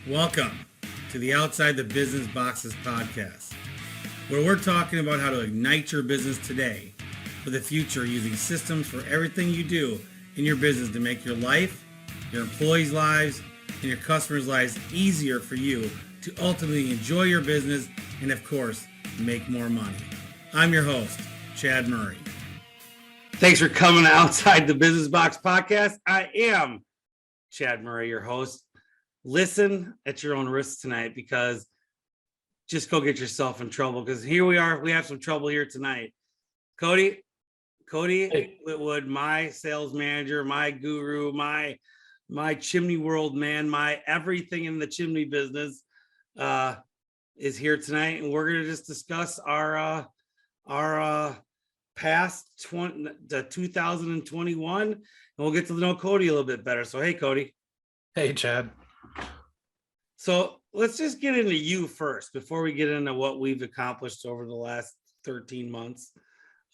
Welcome to the Outside the Business Boxes podcast, where we're talking about how to ignite your business today for the future using systems for everything you do in your business to make your life, your employees' lives, and your customers' lives easier for you to ultimately enjoy your business and, of course, make more money. I'm your host, Chad Murray. Thanks for coming to Outside the Business Box podcast. I am Chad Murray, your host. Listen at your own risk tonight, because just go get yourself in trouble, because here we are. We have some trouble here tonight. Cody Hey. Whitwood, my sales manager, my guru, my chimney world man, my everything in the chimney business, is here tonight, and we're going to just discuss our past 2021, and we'll get to know Cody a little bit better. So, hey, Cody. Hey, Chad. So let's just get into you first before we get into what we've accomplished over the last 13 months.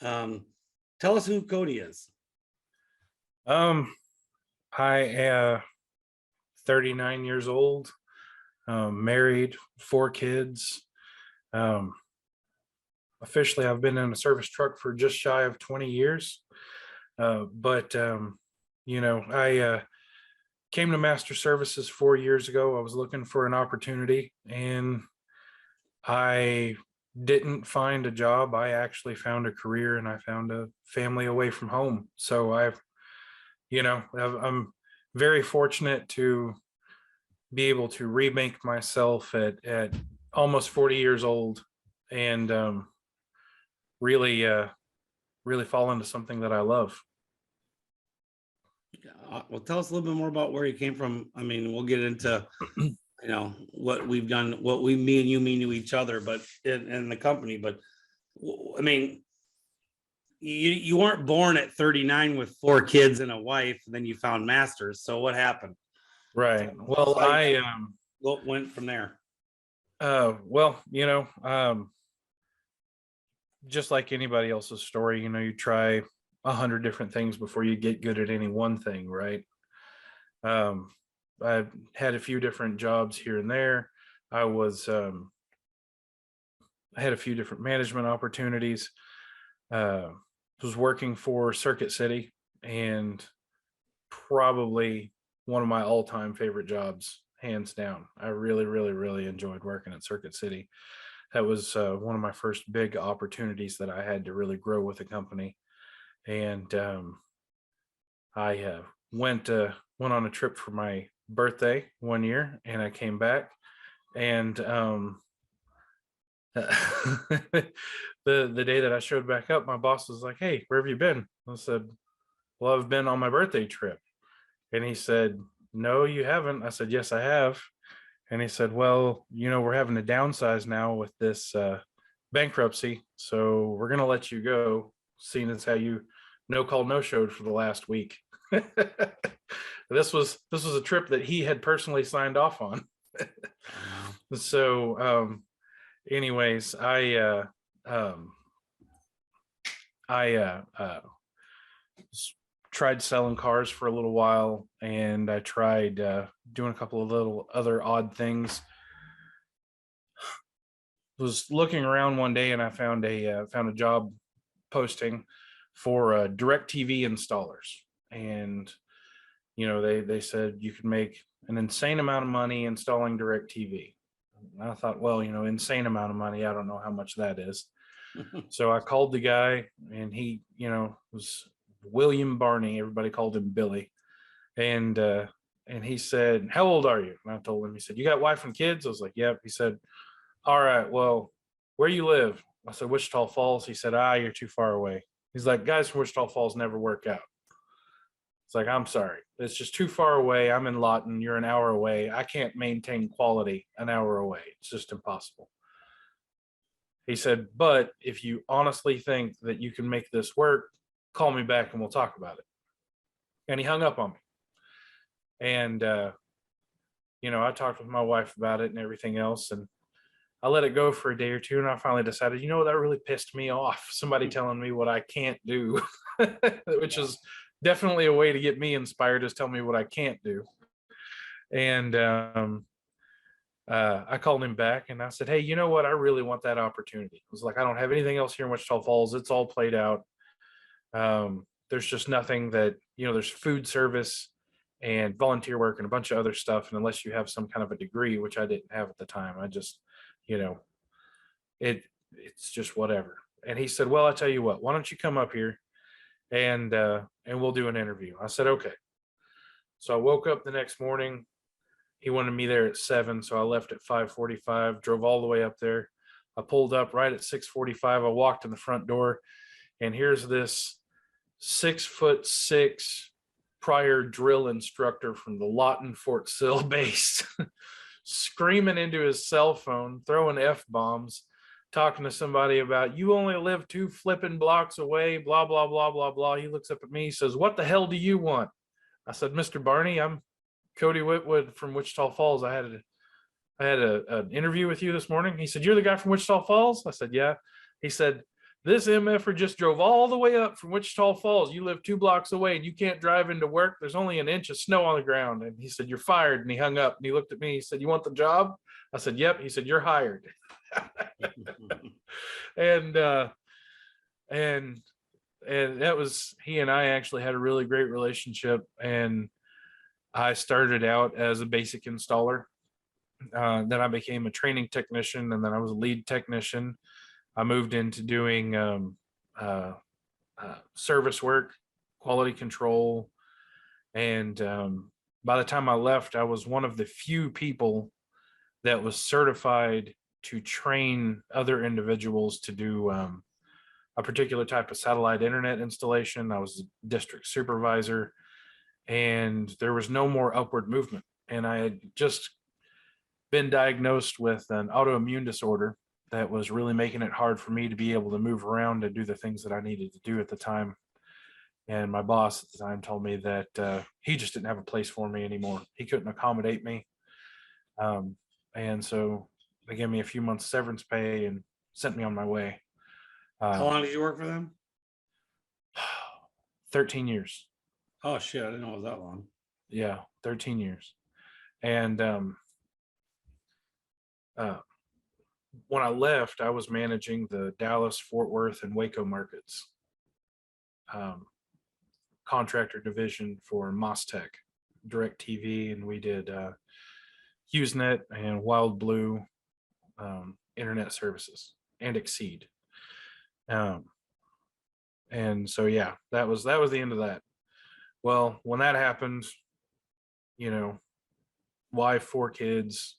Tell us who Cody is. I am 39 years old, married, 4 kids. Officially, I've been in a service truck for just shy of 20 years. But I came to Master Services 4 years ago. I was looking for an opportunity, and I didn't find a job. I actually found a career, and I found a family away from home. So I'm very fortunate to be able to remake myself at almost 40 years old, and really fall into something that I love. Well, tell us a little bit more about where you came from. I mean, we'll get into what we've done, me and you mean to each other, but in the company. But I mean, you weren't born at 39 with 4 kids and a wife, and then you found Masters. So what happened? Right. Well, what went from there? Just like anybody else's story, you try 100 different things before you get good at any one thing, right? I've had a few different jobs here and there. I had a few different management opportunities. Was working for Circuit City, and probably one of my all-time favorite jobs, hands down. I really, really, really enjoyed working at Circuit City. That was one of my first big opportunities that I had to really grow with a company. And I went on a trip for my birthday one year, and I came back, and the day that I showed back up, my boss was like, "Hey, where have you been?" I said, "Well, I've been on my birthday trip." And he said, "No, you haven't." I said, "Yes, I have." And he said, "Well, we're having to downsize now with this bankruptcy, so we're going to let you go, seeing as how you no call, no showed for the last week." This was a trip that he had personally signed off on. So, anyways, I tried selling cars for a little while, and I tried doing a couple of little other odd things. Was looking around one day, and I found a job posting for direct TV installers, and they said you could make an insane amount of money installing direct TV. I thought, well, insane amount of money, I don't know how much that is. So I called the guy, and he was William Barney. Everybody called him Billy. And he said, "How old are you?" And I told him. He said, "You got wife and kids?" I was like, "Yep." He said, "All right, well, where you live?" I said, "Wichita Falls." He said, "You're too far away." He's like, "Guys from Wichita Falls never work out." It's like, "I'm sorry, it's just too far away. I'm in Lawton. You're an hour away. I can't maintain quality an hour away. It's just impossible." He said, "But if you honestly think that you can make this work, call me back and we'll talk about it." And he hung up on me. And, I talked with my wife about it and everything else, and I let it go for a day or two, and I finally decided, that really pissed me off. Somebody telling me what I can't do, which is definitely a way to get me inspired, is tell me what I can't do. And I called him back and I said, hey, you know what? I really want that opportunity. I was like, I don't have anything else here in Wichita Falls. It's all played out. There's just nothing that, there's food service and volunteer work and a bunch of other stuff. And unless you have some kind of a degree, which I didn't have at the time, I just, you know, it's just whatever. And he said, well, I tell you what, why don't you come up here and we'll do an interview. I said, okay. So I woke up the next morning. He wanted me there at 7. So I left at 5:45, drove all the way up there. I pulled up right at 6:45. I walked in the front door and here's this 6'6" prior drill instructor from the Lawton Fort Sill base screaming into his cell phone, throwing F-bombs, talking to somebody about, you only live 2 flipping blocks away, blah, blah, blah, blah, blah. He looks up at me, he says, what the hell do you want? I said, Mr. Barney, I'm Cody Whitwood from Wichita Falls. I had an interview with you this morning. He said, you're the guy from Wichita Falls? I said, yeah. He said, this MFer just drove all the way up from Wichita Falls. You live 2 blocks away and you can't drive into work. There's only an inch of snow on the ground. And he said, you're fired. And he hung up and he looked at me. He said, you want the job? I said, yep. He said, you're hired. and that was, he and I actually had a really great relationship. And I started out as a basic installer. Then I became a training technician, and then I was a lead technician. I moved into doing service work, quality control. And by the time I left, I was one of the few people that was certified to train other individuals to do a particular type of satellite internet installation. I was a district supervisor, and there was no more upward movement. And I had just been diagnosed with an autoimmune disorder that was really making it hard for me to be able to move around and do the things that I needed to do at the time. And my boss at the time told me that he just didn't have a place for me anymore. He couldn't accommodate me. And so they gave me a few months severance pay and sent me on my way. How long did you work for them? 13 years. Oh shit, I didn't know it was that long. Yeah, 13 years. And when I left, I was managing the Dallas, Fort Worth, and Waco markets, contractor division for MasTech, DirecTV, and we did HughesNet and Wild Blue internet services and Exceed. And so, yeah, that was the end of that. Well, when that happened, wife, 4 kids,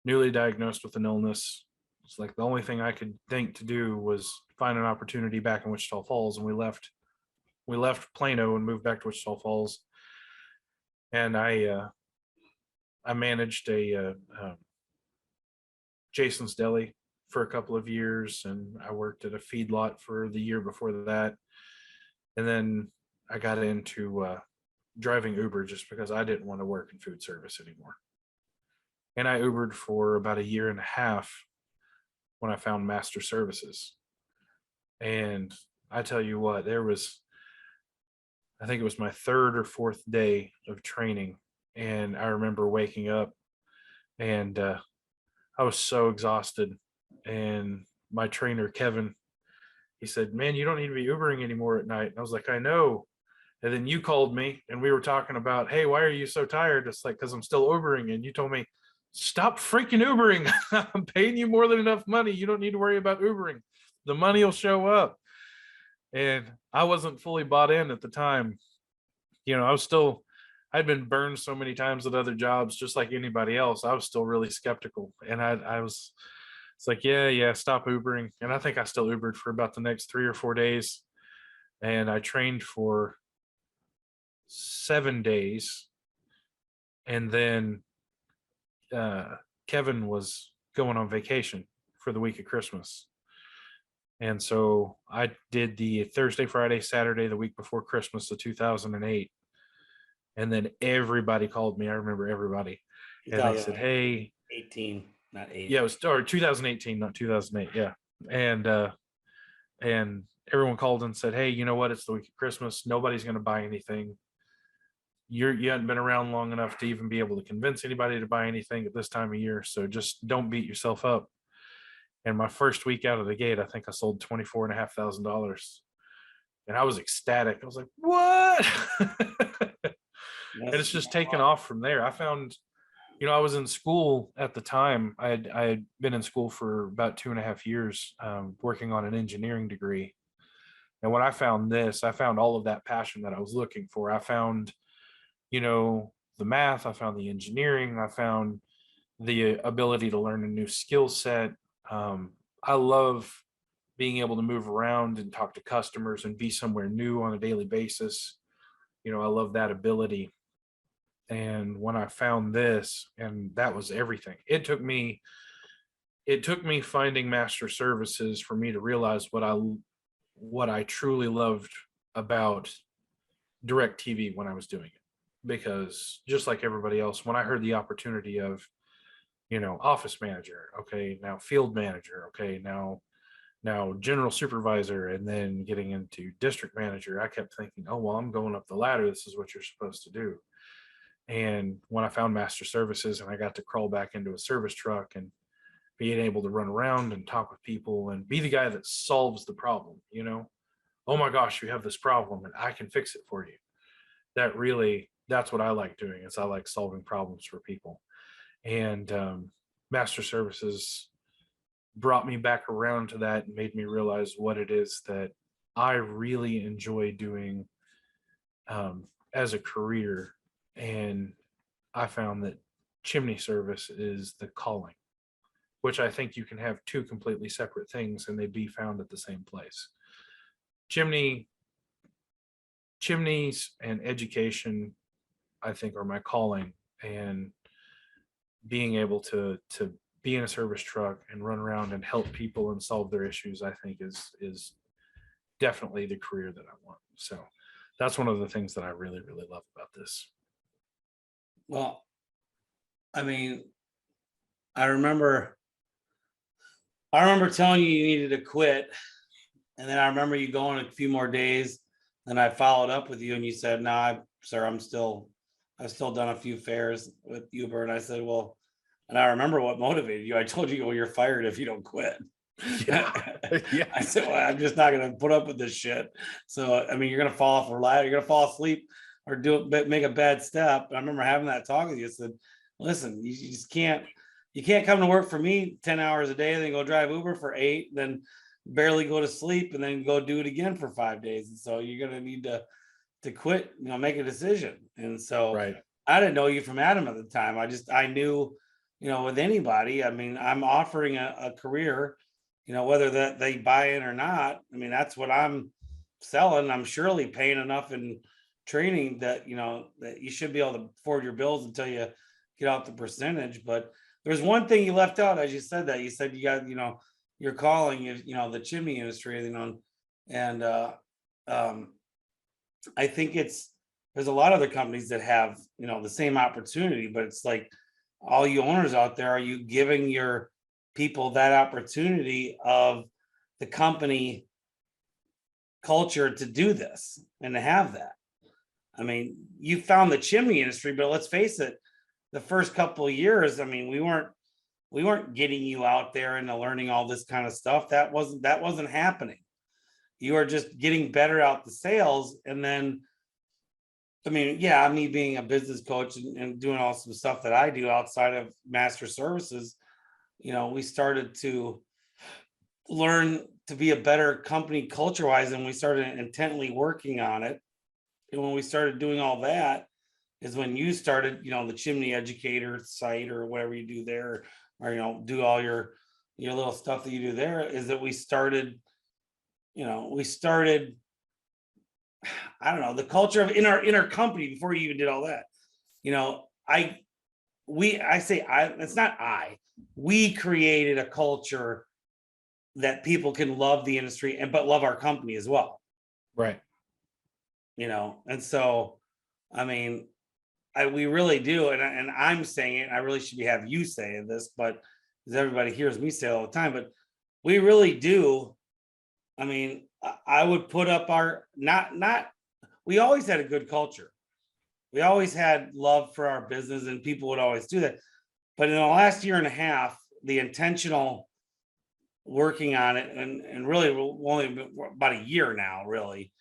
newly diagnosed with an illness. It's like the only thing I could think to do was find an opportunity back in Wichita Falls. And we left Plano and moved back to Wichita Falls. And I managed a Jason's Deli for a couple of years, and I worked at a feedlot for the year before that. And then I got into driving Uber just because I didn't want to work in food service anymore. And I Ubered for about a year and a half when I found Master Services. And I tell you what, I think it was my 3rd or 4th day of training. And I remember waking up and I was so exhausted. And my trainer, Kevin, he said, man, you don't need to be Ubering anymore at night. And I was like, I know. And then you called me and we were talking about, hey, why are you so tired? It's like, because I'm still Ubering. And you told me, stop freaking Ubering. I'm paying you more than enough money. You don't need to worry about Ubering. The money will show up. And I wasn't fully bought in at the time. I'd been burned so many times at other jobs, just like anybody else. I was still really skeptical. And it's like, yeah, stop Ubering. And I think I still Ubered for about the next 3 or 4 days. And I trained for 7 days. And then Kevin was going on vacation for the week of Christmas. And so I did the Thursday, Friday, Saturday, the week before Christmas of 2008. And then everybody called me. I remember everybody. And they said, hey. 18, not 8. Yeah, it was 2018, not 2008. Yeah. And everyone called and said, hey, you know what? It's the week of Christmas. Nobody's going to buy anything. you hadn't been around long enough to even be able to convince anybody to buy anything at this time of year. So just don't beat yourself up. And my first week out of the gate, I think I sold $24,500. And I was ecstatic. I was like, what? And it's just taken off from there. I found, I was in school at the time. I had been in school for about 2.5 years, working on an engineering degree. And when I found this, I found all of that passion that I was looking for. I found, the math, I found the engineering, I found the ability to learn a new skill set. I love being able to move around and talk to customers and be somewhere new on a daily basis. I love that ability. And when I found this, and that was everything, it took me finding master services for me to realize what I truly loved about direct TV when I was doing it. Because just like everybody else, when I heard the opportunity of, office manager, okay, now field manager, okay, now general supervisor, and then getting into district manager, I kept thinking, oh, well, I'm going up the ladder. This is what you're supposed to do. And when I found master services and I got to crawl back into a service truck and being able to run around and talk with people and be the guy that solves the problem, oh my gosh, you have this problem and I can fix it for you. That's what I like doing, is I like solving problems for people. And master services brought me back around to that and made me realize what it is that I really enjoy doing as a career. And I found that chimney service is the calling, which I think you can have two completely separate things and they be found at the same place. Chimneys and education, I think, are my calling, and being able to be in a service truck and run around and help people and solve their issues, I think is definitely the career that I want. So that's one of the things that I really, really love about this. Well, I mean, I remember telling you needed to quit. And then I remember you going a few more days, and I followed up with you and you said, no, sir, I've still done a few fairs with Uber. And I said, well, and I remember what motivated you. I told you, well, you're fired if you don't quit. Yeah. Yeah. I said, well, I'm just not going to put up with this shit. So, I mean, you're going to fall off a ladder, you're going to fall asleep or make a bad step. I remember having that talk with you. I said, listen, you just can't come to work for me 10 hours a day, then go drive Uber for 8, then barely go to sleep, and then go do it again for 5 days. And so you're going to need to quit, make a decision. And so Right. I didn't know you from Adam at the time. I knew, with anybody, I mean, I'm offering a career, whether that they buy in or not. I mean, that's what I'm selling. I'm surely paying enough in training that, that you should be able to afford your bills until you get out the percentage. But there's one thing you left out, as you said that. You said you got, your calling is, the chimney industry, and I think there's a lot of other companies that have, the same opportunity, but it's like, all you owners out there, are you giving your people that opportunity of the company culture to do this and to have that? I mean, you found the chimney industry, but let's face it, the first couple of years, I mean, we weren't getting you out there and learning all this kind of stuff. That wasn't happening. You are just getting better out the sales. And then, I mean, yeah, me being a business coach and doing all some stuff that I do outside of master services, we started to learn to be a better company culture wise, and we started intently working on it. And when we started doing all that is when you started, the chimney educator site or whatever you do there, or, do all your little stuff that you do there, is that we started, I don't know, the culture of in our company before you even did all that. We created a culture that people can love the industry but love our company as well. Right. And so, I mean, we really do. And I'm saying it, I really should have you saying this, but because everybody hears me say it all the time, but we really do. I mean, I would put up we always had a good culture. we always had love for our business and people would always do that. But in the last year and a half, the intentional working on it, and really only about a year now, really,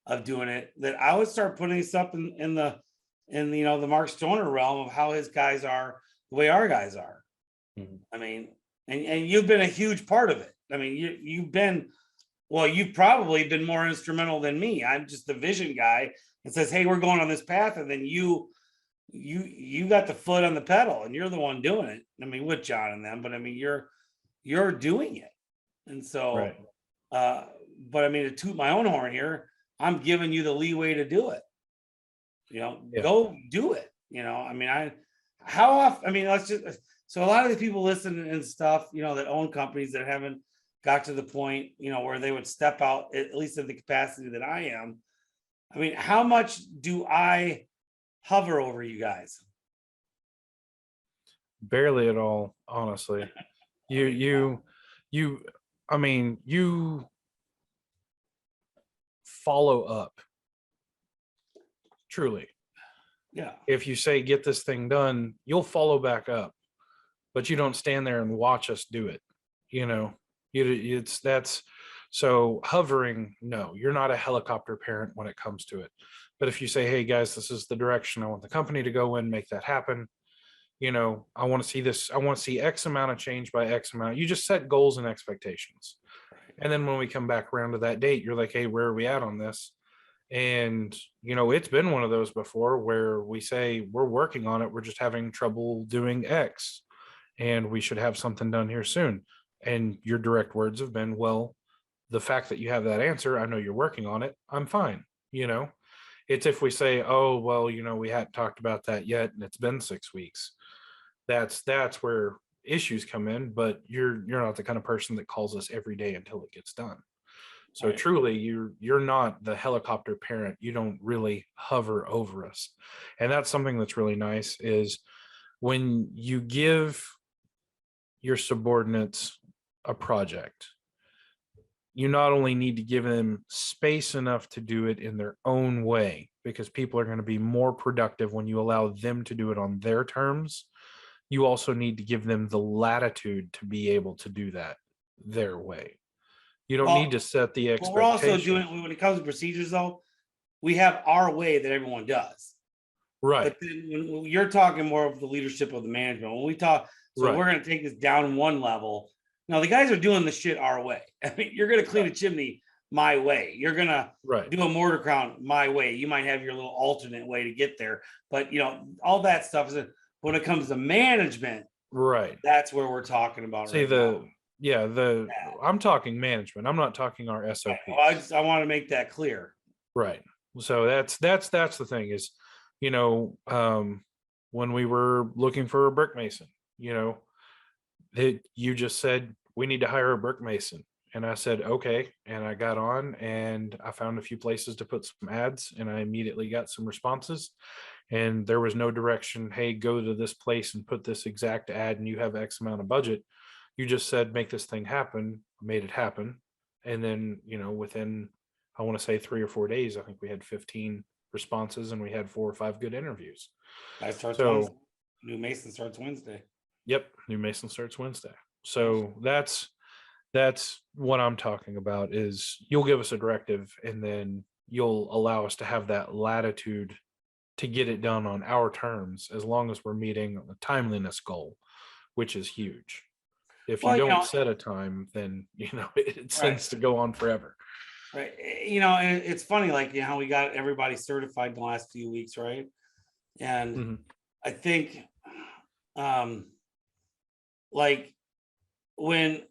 of doing it, that I would start putting stuff in the Mark Stoner realm of how his guys are the way our guys are. Mhm. I mean, and you've been a huge part of it. I mean, you've probably been more instrumental than me. I'm just the vision guy and says, hey, we're going on this path, and then you got the foot on the pedal and you're the one doing it. I mean, with John and them, but I mean, you're doing it. And so, Right. but I mean, to toot my own horn here, I'm giving you the leeway to do it. Yeah. Go do it. I mean, how often, I mean, so a lot of the people listen and stuff, that own companies that haven't got to the point, where they would step out, at least in the capacity that I am. I mean, how much do I hover over you guys? Barely at all, honestly. You I mean, you follow up, truly. Yeah. If you say get this thing done, you'll follow back up, but you don't stand there and watch us do it. You know, it's that's so hovering. No, you're not a helicopter parent when it comes to it. But if you say, hey guys, this is the direction I want the company to go in, make that happen. I want to see this. I want to see X amount of change by X amount. You just set goals and expectations. And then when we come back around to that date, you're like, hey, where are we at on this? And, it's been one of those before where we say we're working on it. We're just having trouble doing X and we should have something done here soon. And your direct words have been, well, the fact that you have that answer, I know you're working on it. I'm fine. It's if we say, oh, well, we hadn't talked about that yet and it's been 6 weeks. That's where issues come in, but you're not the kind of person that calls us every day until it gets done. So Right. truly, you're not the helicopter parent. You don't really hover over us. And that's something that's really nice is when you give your subordinates a project, you not only need to give them space enough to do it in their own way, because people are going to be more productive when you allow them to do it on their terms. You also need to give them the latitude to be able to do that their way. You don't need Well, to set the but we're also expectation. doing, when it comes to procedures, though, we have our way that everyone does. Right. But then when you're talking more of the leadership of the management, when we talk, so Right. we're going to take this down one level. Now, the guys are doing the shit our way. I mean, you're going to clean a chimney my way. You're going to Right. do a mortar crown my way. You might have your little alternate way to get there. But, all that stuff is, when it comes to management, Right. that's where we're talking about See right now. I'm talking management. I'm not talking our Right. SOPs. Well, I want to make that clear. Right. So that's the thing is, when we were looking for a brick mason, you just said we need to hire a brick mason. And I said, okay. And I got on and I found a few places to put some ads and I immediately got some responses. And there was no direction, hey, go to this place and put this exact ad and you have X amount of budget. You just said, make this thing happen, made it happen. And then, within, I want to say 3 or 4 days, I think we had 15 responses and we had 4 or 5 good interviews. Wednesday. New Mason starts Wednesday. Yep. New Mason starts Wednesday. So that's what I'm talking about is you'll give us a directive and then you'll allow us to have that latitude to get it done on our terms, as long as we're meeting the timeliness goal, which is huge. If you don't set a time, then, it tends to go on forever. Right. And it's funny, like, how we got everybody certified in the last few weeks. Right. And Mhm. I think, like, when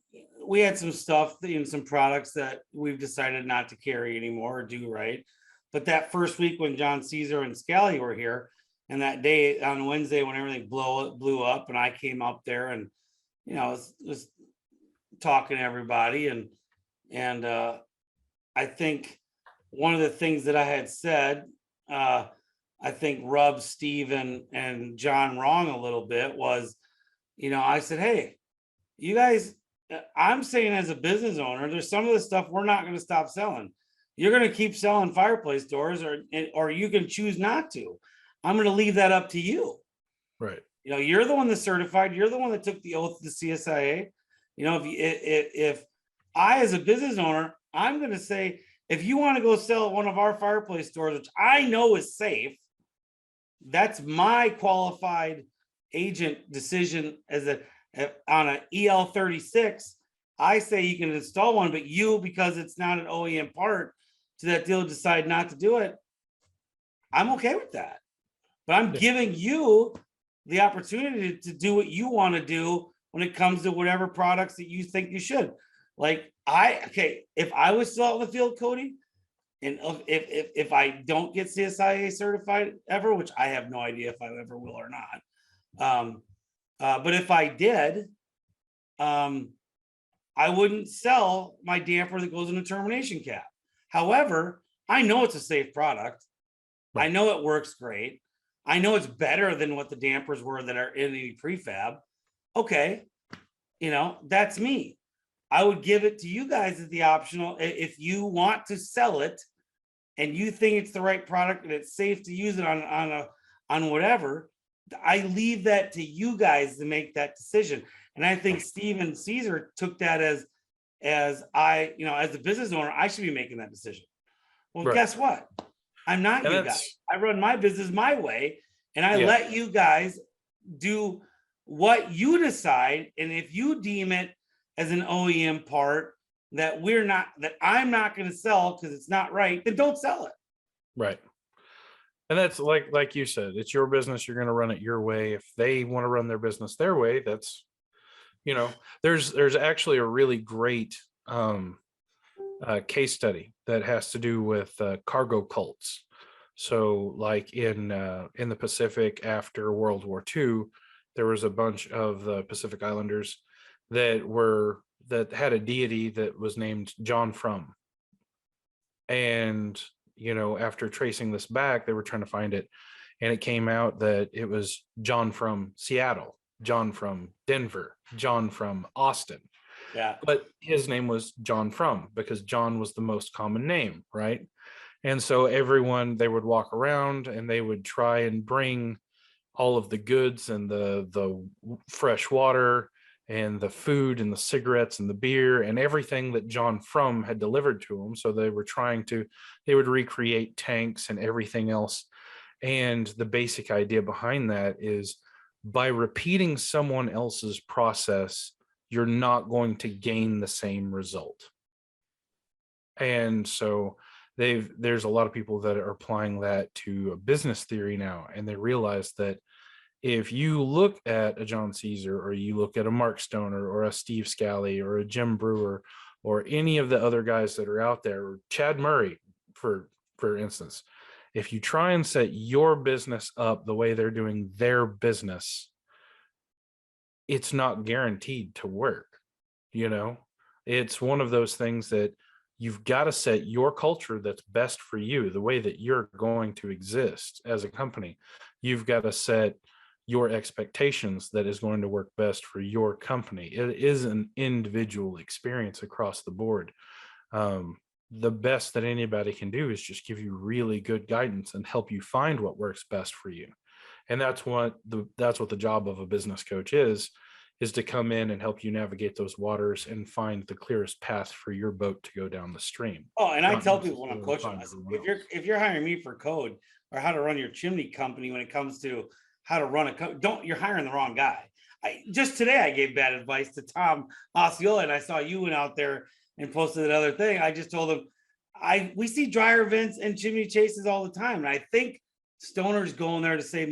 we had some stuff in some products that we've decided not to carry anymore or do, right. But that first week when John Caesar and Scally were here, and that day on Wednesday when everything blew up, and I came up there and, was talking to everybody, and I think one of the things that I had said, I think rubbed Steve and John wrong a little bit was, I said, hey, you guys, I'm saying as a business owner, there's some of the stuff we're not going to stop selling. You're going to keep selling fireplace doors, or you can choose not to. I'm going to leave that up to you. Right. You know, you're the one that's certified. You're the one that took the oath to the CSIA. You know, if I, as a business owner, I'm going to say, if you want to go sell at one of our fireplace stores, which I know is safe, that's my qualified agent decision as on an EL36. I say you can install one, but you, because it's not an OEM part to that deal, decide not to do it. I'm okay with that. But I'm giving you the opportunity to do what you want to do when it comes to whatever products that you think you should. Like if I was still out in the field, Cody, and if I don't get CSIA certified ever, which I have no idea if I ever will or not. But if I did, I wouldn't sell my damper that goes in a termination cap. However, I know it's a safe product. Right. I know it works great. I know it's better than what the dampers were that are in any prefab. Okay, you know, that's me. I would give it to you guys as the optional. If you want to sell it and you think it's the right product and it's safe to use it on whatever, I leave that to you guys to make that decision. And I think Steven Caesar took that as I, you know, as the business owner, I should be making that decision. Well, right. Guess what? I'm not you guys. I run my business my way, and I let you guys do what you decide. And if you deem it as an OEM part that I'm not going to sell because it's not right, then don't sell it. Right. And that's like you said, it's your business. You're going to run it your way. If they want to run their business their way, that's, you know, there's actually a really great case study that has to do with cargo cults. So like in the Pacific after World War II, there was a bunch of the Pacific Islanders that had a deity that was named John From. And, you know, after tracing this back, they were trying to find it. And it came out that it was John from Seattle, John from Denver, John from Austin. Yeah. But his name was John From because John was the most common name, right? And so they would walk around and they would try and bring all of the goods and the fresh water and the food and the cigarettes and the beer and everything that John From had delivered to them. So they would recreate tanks and everything else. And the basic idea behind that is by repeating someone else's process, you're not going to gain the same result. And so there's a lot of people that are applying that to a business theory now, and they realize that if you look at a John Caesar or you look at a Mark Stoner or a Steve Scally or a Jim Brewer or any of the other guys that are out there, or Chad Murray, for instance, if you try and set your business up the way they're doing their business, it's not guaranteed to work. You know, it's one of those things that you've got to set your culture that's best for you, the way that you're going to exist as a company. You've got to set your expectations that is going to work best for your company. It is an individual experience across the board. The best that anybody can do is just give you really good guidance and help you find what works best for you. And that's what the job of a business coach is to come in and help you navigate those waters and find the clearest path for your boat to go down the stream. Oh, and I tell people when I'm coaching, if you're hiring me for code or how to run your chimney company when it comes to how to run you're hiring the wrong guy. Just today I gave bad advice to Tom Osceola, and I saw you went out there and posted that other thing. I just told him, we see dryer vents and chimney chases all the time. And I think Stoner's going there to say,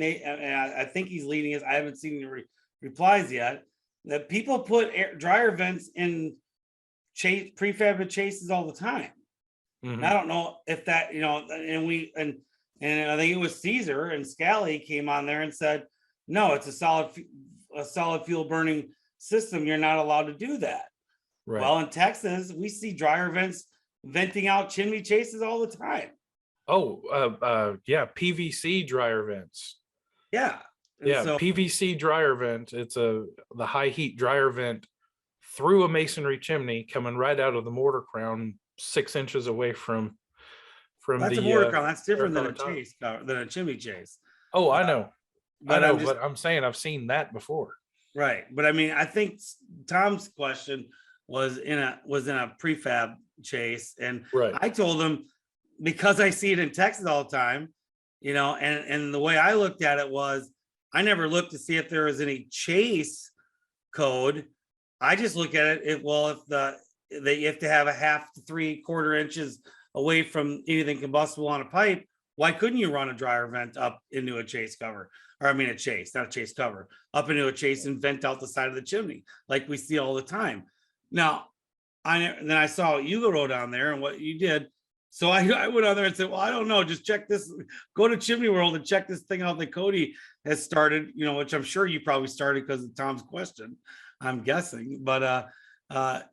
I think he's leading us. I haven't seen the replies yet. That people put dryer vents in prefab chases all the time. Mm-hmm. I don't know if that, you know, and I think it was Caesar and Scally came on there and said, no, it's a solid fuel burning system. You're not allowed to do that. Right. Well, in Texas, we see dryer vents venting out chimney chases all the time. Yeah, PVC dryer vents. Yeah. So, PVC dryer vent. It's the high heat dryer vent through a masonry chimney coming right out of the mortar crown 6 inches away from that's a mortar crown. That's different than a chase, than a chimney chase. Oh, I know. But But I'm saying I've seen that before. right. But I mean, I think Tom's question was in a prefab chase, and Right. I told him because I see it in Texas all the time, and the way I looked at it was I never looked to see if there was any chase code. I just look at it if they have to have a half to 3/4 inches away from anything combustible on a pipe. Why couldn't you run a dryer vent up into a chase cover? Or I mean a chase, not a chase cover, up into a chase and vent out the side of the chimney like we see all the time. Now, then I saw what you wrote down there and what you did. So I went on there and said, well, I don't know, just check this, go to Chimney World and check this thing out that Cody has started, which I'm sure you probably started because of Tom's question, I'm guessing. But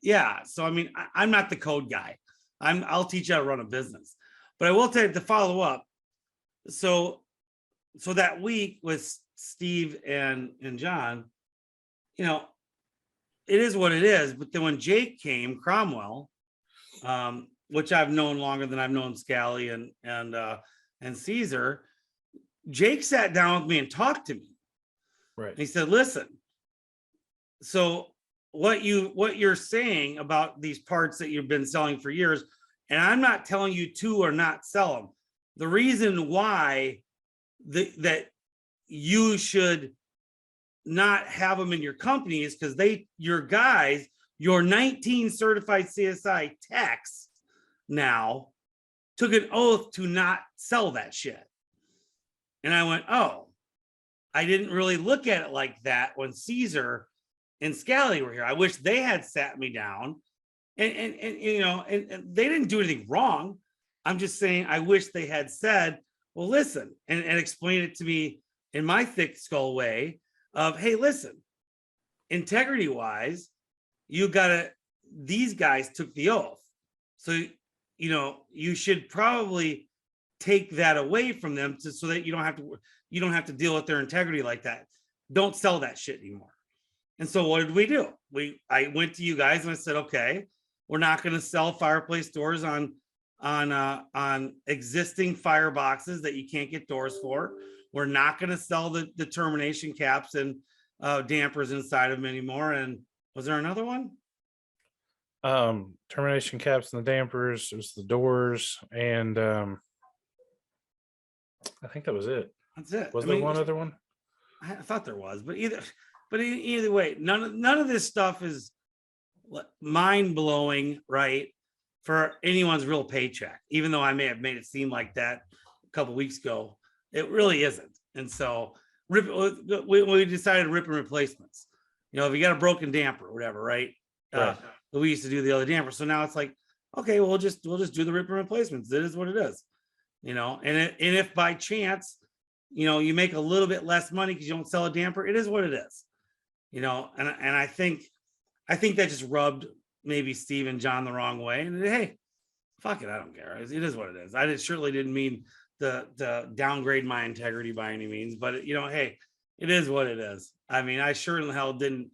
yeah, so I mean, I'm not the code guy. I'll teach you how to run a business. But I will tell you to follow up. So that week with Steve and John, it is what it is. But then when Jake came, Cromwell, which I've known longer than I've known Scally and Caesar, Jake sat down with me and talked to me. Right. And he said, listen, so what you're saying about these parts that you've been selling for years, and I'm not telling you to or not sell them. The reason why that you should not have them in your company is because your guys, your 19 certified CSI techs now took an oath to not sell that shit. And I went, oh, I didn't really look at it like that when Caesar and Scally were here. I wish they had sat me down and they didn't do anything wrong. I'm just saying, I wish they had said, well, listen, and explain it to me in my thick skull way of, hey, listen, integrity wise, these guys took the oath. So, you should probably take that away from them so that you don't have to deal with their integrity like that. Don't sell that shit anymore. And so what did we do? I went to you guys and I said, okay, we're not going to sell fireplace doors on existing fireboxes that you can't get doors for. We're not going to sell the termination caps and dampers inside of them anymore. And was there another one? Termination caps and the dampers, it was the doors, and I think that was it. That's it. Was there one other one? I thought there was, but either way, none of this stuff is mind blowing, right? For anyone's real paycheck, even though I may have made it seem like that a couple weeks ago, it really isn't. And so we decided to rip and replacements. If you got a broken damper or whatever, right? Right. We used to do the other damper. So now it's like, okay, we'll just do the rip and replacements. It is what it is, and if by chance, you make a little bit less money because you don't sell a damper, it is what it is, and I think that just rubbed maybe Steve and John the wrong way. And hey, fuck it, I don't care. It is what it is. I certainly didn't mean to downgrade my integrity by any means, but hey, it is what it is. I mean, I sure in the hell didn't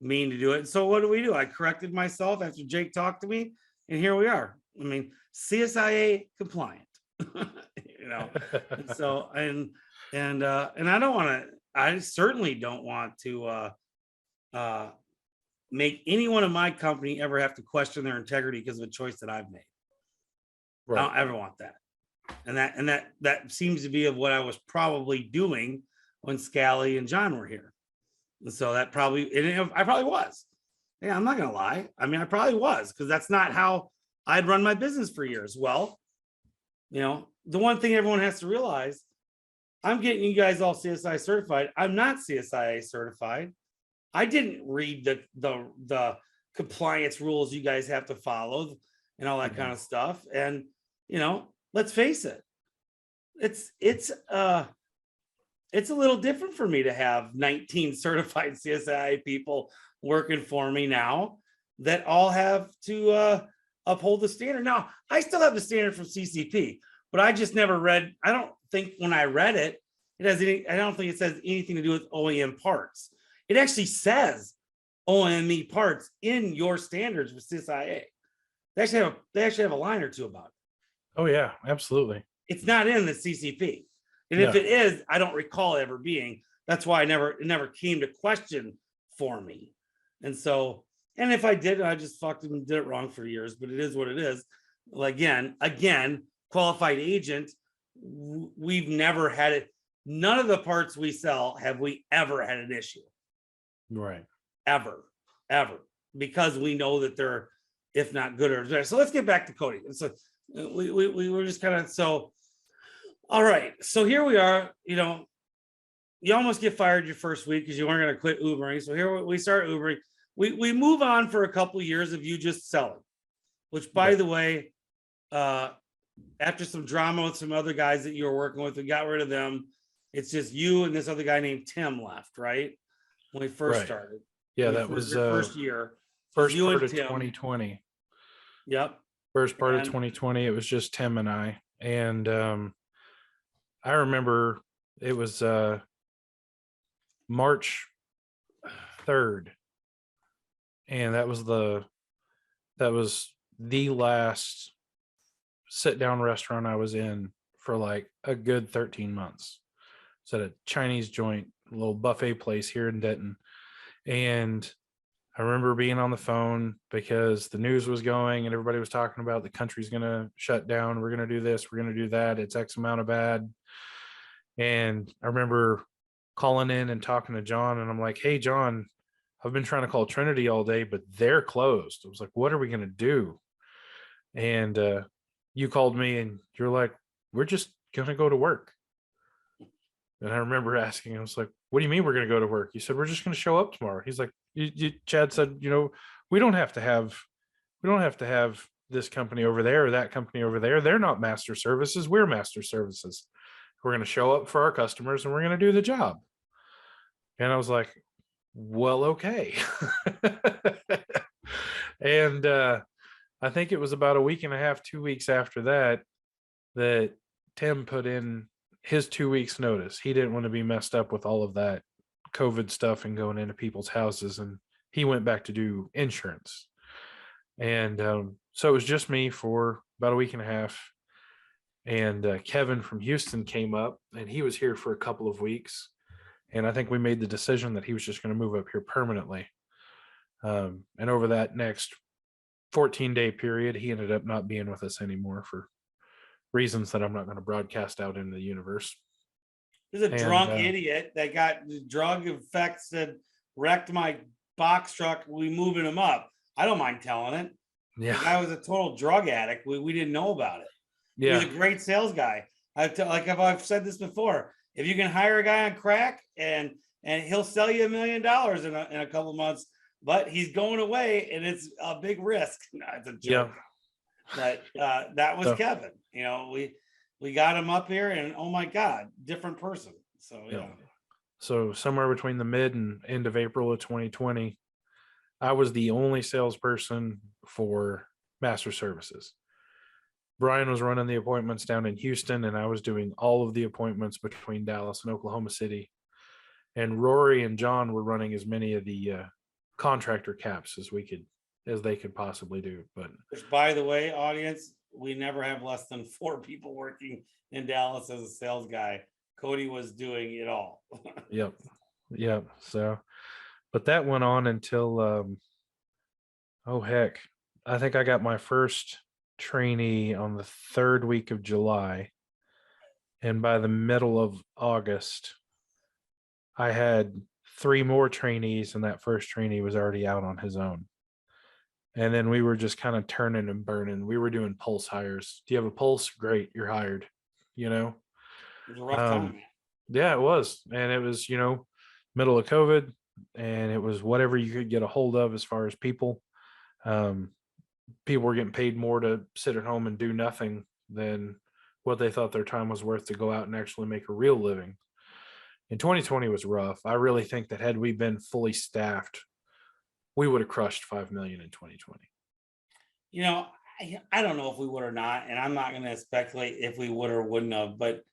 mean to do it. So what do? I corrected myself after Jake talked to me, and here we are. I mean, CSIA compliant, And so and I don't want to. I certainly don't want to make anyone in my company ever have to question their integrity because of a choice that I've made. Right. I don't ever want that. And that seems to be of what I was probably doing when Scally and John were here. And so I probably was. Yeah, I'm not going to lie. I mean, I probably was, because that's not how I'd run my business for years. Well, the one thing everyone has to realize, I'm getting you guys all CSI certified. I'm not CSIA certified. I didn't read the compliance rules you guys have to follow and all that kind of stuff. And, let's face it, it's a little different for me to have 19 certified CSI people working for me now that all have to uphold the standard. Now, I still have the standard from CCP, but I just never read. I don't think when I read it, I don't think it says anything to do with OEM parts. It actually says OEM parts in your standards with CSIA. They actually have a line or two about it. Oh yeah, absolutely. It's not in the CCP. And if it is, I don't recall it ever being. That's why it never came to question for me. And so, and if I did, I just fucking did it wrong for years, but it is what it is. Again, qualified agent, we've never had it. None of the parts we sell have we ever had an issue. Right. Ever. Because we know that they're, if not good or better. So let's get back to Cody. So we were just kind of, so, all right. So here we are, you almost get fired your first week because you weren't going to quit Ubering. So here we start Ubering. We move on for a couple of years of you just selling, which by the way, after some drama with some other guys that you were working with, we got rid of them. It's just you and this other guy named Tim left, right? When we first started. Yeah, that was your first year. First you part and of Tim. 2020. Yep. First part of 2020, it was just Tim and I. And I remember it was March 3rd. And that was the last sit down restaurant I was in for like a good 13 months. It's at a Chinese joint, a little buffet place here in Denton. And I remember being on the phone because the news was going and everybody was talking about the country's going to shut down. We're going to do this. We're going to do that. It's X amount of bad. And I remember calling in and talking to John, and I'm like, hey, John, I've been trying to call Trinity all day, but they're closed. I was like, what are we going to do? And you called me and you're like, we're just going to go to work. And I remember asking, I was like, what do you mean we're going to go to work? You said, we're just going to show up tomorrow. He's like, Chad said, we don't have to have this company over there or that company over there. They're not master services. We're master services. We're going to show up for our customers and we're going to do the job. And I was like, well, okay. And I think it was about a week and a half, 2 weeks after that Tim put in his 2 weeks notice. He didn't want to be messed up with all of that COVID stuff and going into people's houses. And he went back to do insurance. And so it was just me for about a week and a half. And Kevin from Houston came up and he was here for a couple of weeks. And I think we made the decision that he was just going to move up here permanently. And over that next 14-day period, he ended up not being with us anymore for reasons that I'm not going to broadcast out into the universe. There's a drunk idiot that got drug effects that wrecked my box truck. We moving him up. I don't mind telling it. Yeah. The guy was a total drug addict. We didn't know about it. Yeah. He was a great sales guy. I've said this before. If you can hire a guy on crack and he'll sell you $1 million in a couple of months, but he's going away and it's a big risk. No, it's a joke. Yeah. But that was Kevin. We got him up here and oh my God, different person. So yeah. So somewhere between the mid and end of April of 2020, I was the only salesperson for master services. Brian was running the appointments down in Houston, and I was doing all of the appointments between Dallas and Oklahoma City. And Rory and John were running as many of the contractor caps as they could possibly do. But which, by the way, audience, we never have less than 4 people working in Dallas as a sales guy. Cody was doing it all. Yep. So, but that went on until, I think I got my first trainee on the 3rd week of July. And by the middle of August, I had 3 more trainees, and that first trainee was already out on his own. And then we were just kind of turning and burning. We were doing pulse hires. Do you have a pulse? Great, you're hired. It was a rough time. Yeah, it was. And it was, middle of COVID, and it was whatever you could get a hold of as far as people. People were getting paid more to sit at home and do nothing than what they thought their time was worth to go out and actually make a real living. And 2020 was rough. I really think that had we been fully staffed, we would have crushed 5 million in 2020. I don't know if we would or not, and I'm not going to speculate if we would or wouldn't have, but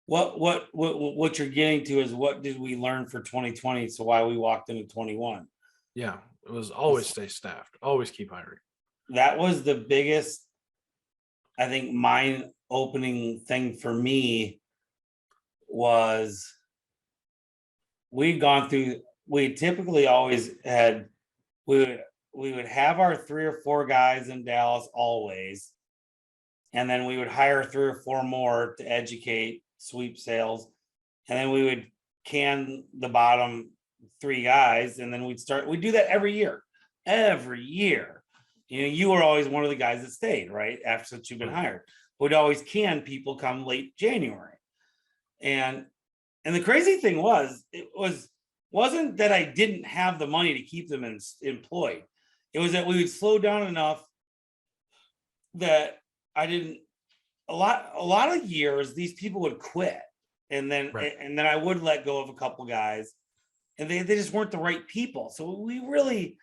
what you're getting to is what did we learn for 2020? So why we walked into 21. Yeah, it was always stay staffed, always keep hiring. That was the biggest, I think, mind-opening thing for me was we'd gone through, we typically always had, we would have our 3 or 4 guys in Dallas always. And then we would hire 3 or 4 more to educate sweep sales. And then we would can the bottom 3 guys. And then we'd do that every year. Every year. You were always one of the guys that stayed, right? After since you've been hired. We'd always can people come late January. And the crazy thing wasn't that I didn't have the money to keep them employed. It was that we would slow down enough that I didn't, a lot of years these people would quit, and then I would let go of a couple guys, and they just weren't the right people. So we really,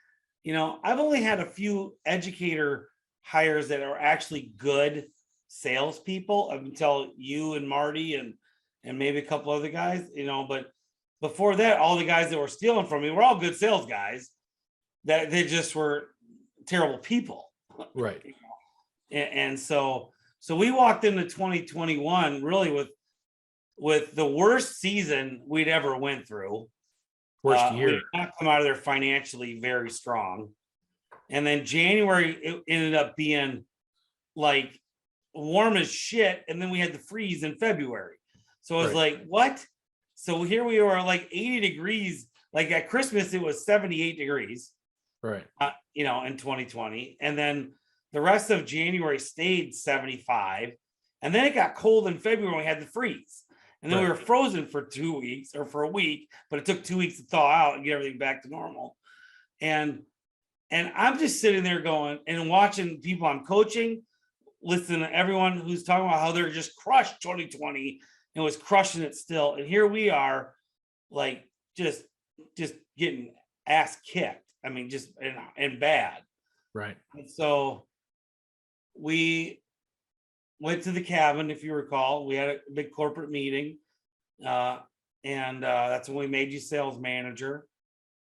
I've only had a few educator hires that are actually good salespeople until you and Marty and maybe a couple other guys, but before that, all the guys that were stealing from me were all good sales guys that they just were terrible people. Right. And so we walked into 2021 really with the worst season we'd ever went through. Worst year. We did not come out of there financially very strong. And then January, it ended up being like warm as shit. And then we had the freeze in February. So it was like, what? So here we were like 80 degrees. Like at Christmas, it was 78 degrees. Right. In 2020. And then the rest of January stayed 75. And then it got cold in February when we had the freeze. And then we were frozen for 2 weeks or for a week, but it took 2 weeks to thaw out and get everything back to normal. And I'm just sitting there going and watching people I'm coaching, listening to everyone who's talking about how they're just crushed 2020 and was crushing it still. And here we are, like just getting ass kicked. I mean, just and bad. Right. And so we went to the cabin, if you recall. We had a big corporate meeting. And that's when we made you sales manager.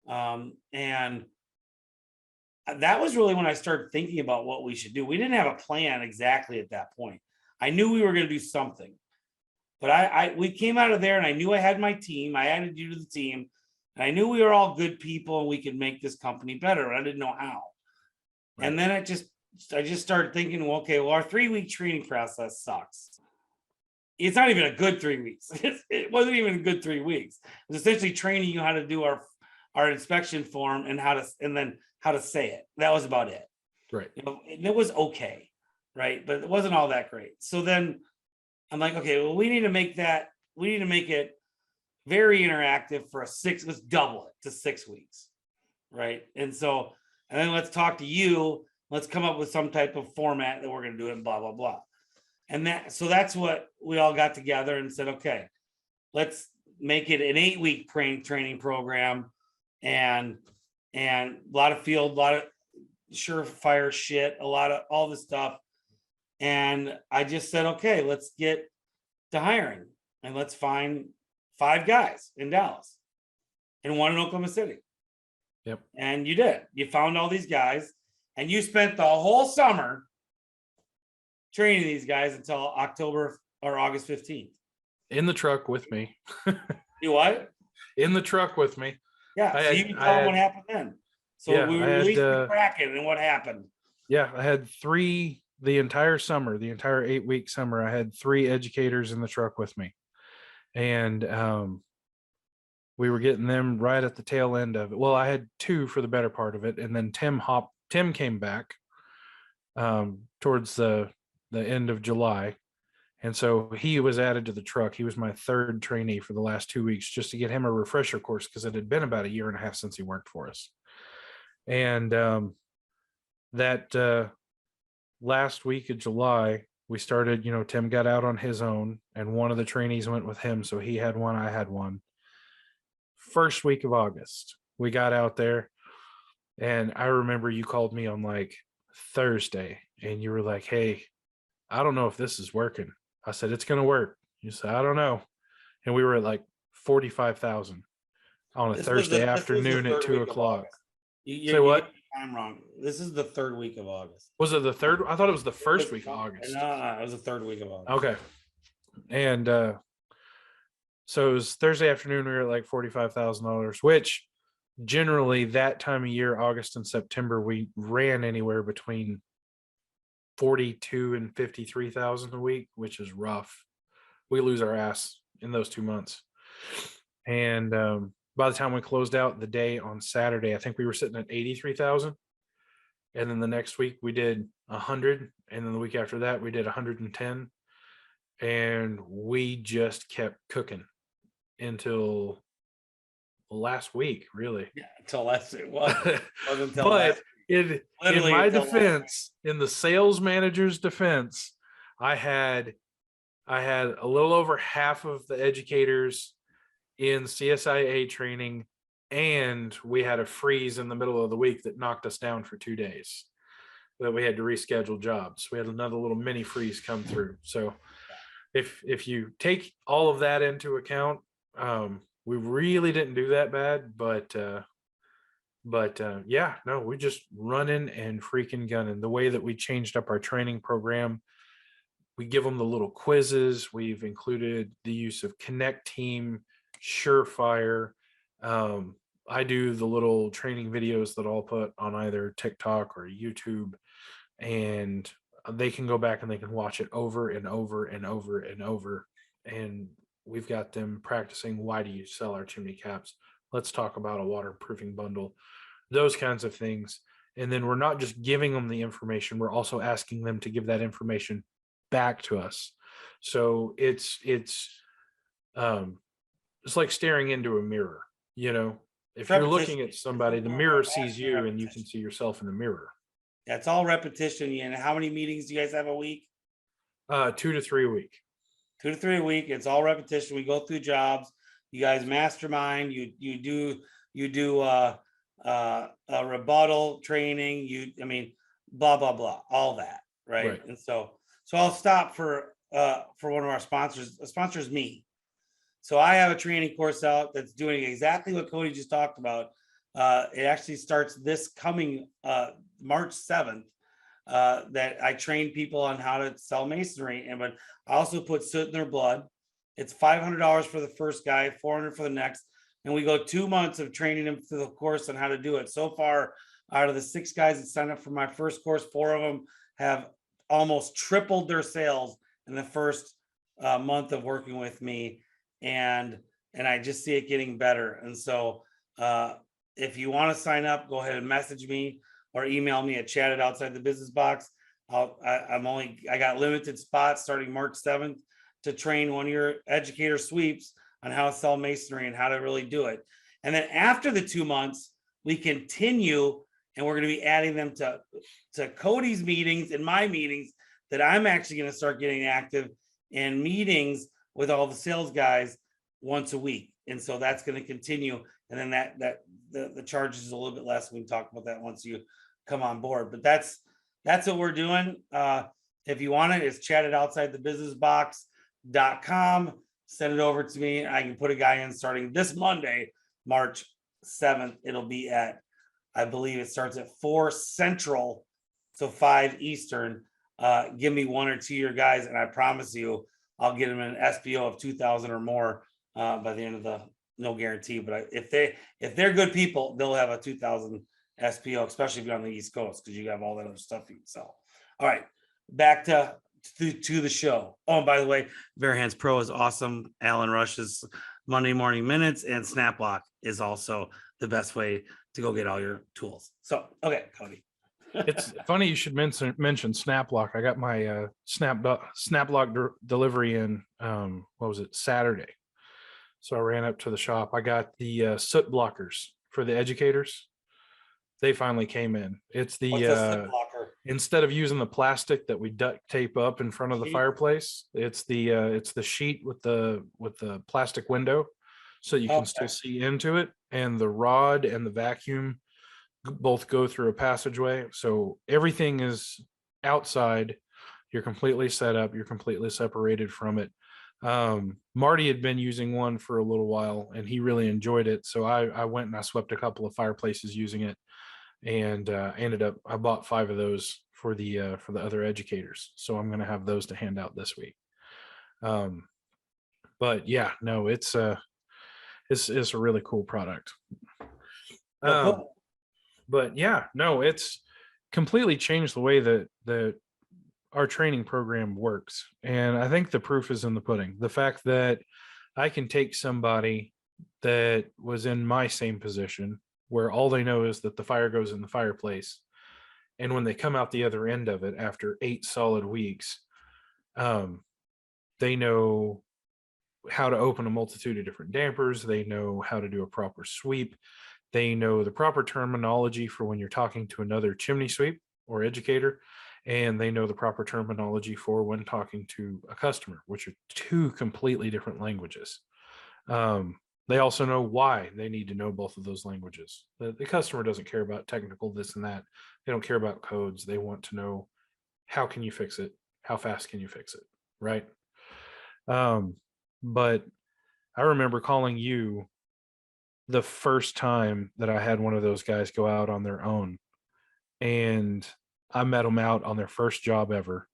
And that was really when I started thinking about what we should do. We didn't have a plan exactly at that point. I knew we were going to do something. But we came out of there and I knew I had my team. I added you to the team. And I knew we were all good people and we could make this company better. I didn't know how. Right. And then I just started thinking, well, okay, well, our 3-week training process sucks. It's not even a good 3 weeks. It wasn't even a good 3 weeks. It was essentially training you how to do our inspection form and then how to say it. That was about it. Right. And it was okay. Right. But it wasn't all that great. So then I'm like, okay, well, we need to make it very interactive for let's double it to 6 weeks. Right. And then let's talk to you. Let's come up with some type of format that we're going to do it and blah, blah, blah. And so that's what we all got together and said, okay, let's make it an 8-week training program and a lot of field, a lot of surefire shit, a lot of all this stuff. And I just said, okay, let's get to hiring and let's find 5 guys in Dallas and 1 in Oklahoma City. Yep. And you did. You found all these guys and you spent the whole summer training these guys until October or August 15th. In the truck with me. You what? In the truck with me. Yeah. So you can tell them what happened then. So we released the Kraken and what happened. Yeah. I had 3 the entire summer, the entire 8-week summer. I had 3 educators in the truck with me. And we were getting them right at the tail end of it. Well, I had 2 for the better part of it. And then Tim came back towards the end of July. And so he was added to the truck. He was my 3rd trainee for the last 2 weeks just to get him a refresher course because it had been about 1.5 years since he worked for us. And that last week of July, we started, Tim got out on his own and one of the trainees went with him. So he had 1, I had 1. First week of August, we got out there and I remember you called me on like Thursday and you were like, hey, I don't know if this is working. I said, it's going to work. You said, I don't know. And we were at like 45,000 on a Thursday afternoon at 2:00. Say what? I'm wrong. This is the 3rd week of August. Was it the 3rd? I thought it was the 1st week of August. No, it was the 3rd week of August. Okay. And So it was Thursday afternoon. We were at like $45,000, which generally that time of year, August and September, we ran anywhere between 42 and 53,000 a week, which is rough. We lose our ass in those 2 months. And by the time we closed out the day on Saturday, I think we were sitting at 83,000. And then the next week we did 100. And then the week after that, we did 110. And we just kept cooking until last week, really. Yeah, until last it was. Wasn't until But last in Literally my until last week. defense, in the sales manager's defense, I had a little over half of the educators in CSIA training, and we had a freeze in the middle of the week that knocked us down for 2 days. That we had to reschedule jobs. We had another little mini freeze come through. So if you take all of that into account, we really didn't do that bad, but yeah, no, we just running and freaking gunning. The way that we changed up our training program, we give them the little quizzes. We've included the use of Connect Team, Surefire. I do the little training videos that I'll put on either TikTok or YouTube, and they can go back and they can watch it over and over and over and over. And we've got them practicing, why do you sell our chimney caps? Let's talk about a waterproofing bundle, those kinds of things. And then we're not just giving them the information, we're also asking them to give that information back to us. So it's like staring into a mirror, if you're looking at somebody, the mirror sees you and you can see yourself in the mirror. That's all repetition. And how many meetings do you guys have a week? 2 to 3 a week. 2 to 3 a week. It's all repetition. We go through jobs. You guys mastermind. You do a rebuttal training. Blah blah blah. All that, right? And so I'll stop for one of our sponsors. The sponsor is me. So I have a training course out that's doing exactly what Cody just talked about. It actually starts this coming March 7th. That I train people on how to sell masonry, but I also put soot in their blood. It's $500 for the first guy, $400 for the next, and we go 2 months of training them through the course on how to do it. So far, out of the 6 guys that signed up for my first course, 4 of them have almost tripled their sales in the first month of working with me, and I just see it getting better. And so, if you want to sign up, go ahead and message me or email me at chat@outsidethebusinessbox. I got limited spots starting March 7th to train one of your educator sweeps on how to sell masonry and how to really do it. And then after the 2 months, we continue, and we're going to be adding them to Cody's meetings and my meetings, that I'm actually going to start getting active in meetings with all the sales guys once a week. And so that's going to continue. And then the charge is a little bit less. We can talk about that once you come on board, but that's what we're doing. If you want it, it's chat@outsidethebusinessbox.com. Send it over to me. I can put a guy in starting this Monday, March 7th. It'll be at, I believe it starts at 4 Central, so 5 Eastern. Give me 1 or 2 of your guys, and I promise you, I'll get them an SPO of 2,000 or more by the end of the, no guarantee, but if they're good people, they'll have a 2,000 SPO, especially if you're on the East Coast, because you have all that other stuff you can sell. All right, back to the show. Oh, and by the way, Bare Hands Pro is awesome. Alan Rush's Monday Morning Minutes and SnapLock is also the best way to go get all your tools. So, okay, Cody. It's funny you should mention SnapLock. I got my SnapLock delivery in what was it, Saturday. So I ran up to the shop. I got the soot blockers for the educators. They finally came in. It's the soot blocker? Instead of using the plastic that we duct tape up in front of the fireplace, it's the sheet with the plastic window, so you can still see into it, and the rod and the vacuum both go through a passageway. So everything is outside. You're completely set up. You're completely separated from it. Marty had been using one for a little while and he really enjoyed it. So I went and I swept a couple of fireplaces using it, and I bought 5 of those for the other educators. So I'm going to have those to hand out this week. But yeah, no, it's a really cool product. Well, cool. But yeah, no, it's completely changed the way that our training program works. And I think the proof is in the pudding. The fact that I can take somebody that was in my same position where all they know is that the fire goes in the fireplace. And when they come out the other end of it after 8 solid weeks, they know how to open a multitude of different dampers. They know how to do a proper sweep. They know the proper terminology for when you're talking to another chimney sweep or educator, and they know the proper terminology for when talking to a customer, which are two completely different languages. They also know why they need to know both of those languages. The customer doesn't care about technical this and that. They don't care about codes. They want to know, how can you fix it? How fast can you fix it? Right. But I remember calling you the first time that I had one of those guys go out on their own, and I met them out on their first job ever.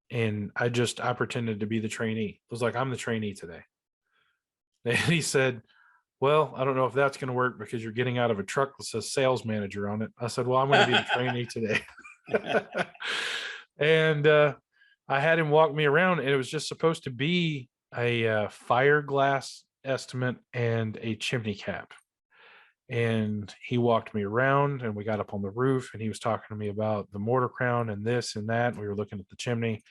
And I pretended to be the trainee. I was like, I'm the trainee today. And he said, well, I don't know if that's going to work because you're getting out of a truck that says sales manager on it. I said, well, I'm going to be the trainee today. And I had him walk me around, and it was just supposed to be a fire glass estimate and a chimney cap. And he walked me around, and we got up on the roof, and he was talking to me about the mortar crown and this and that. We were looking at the chimney.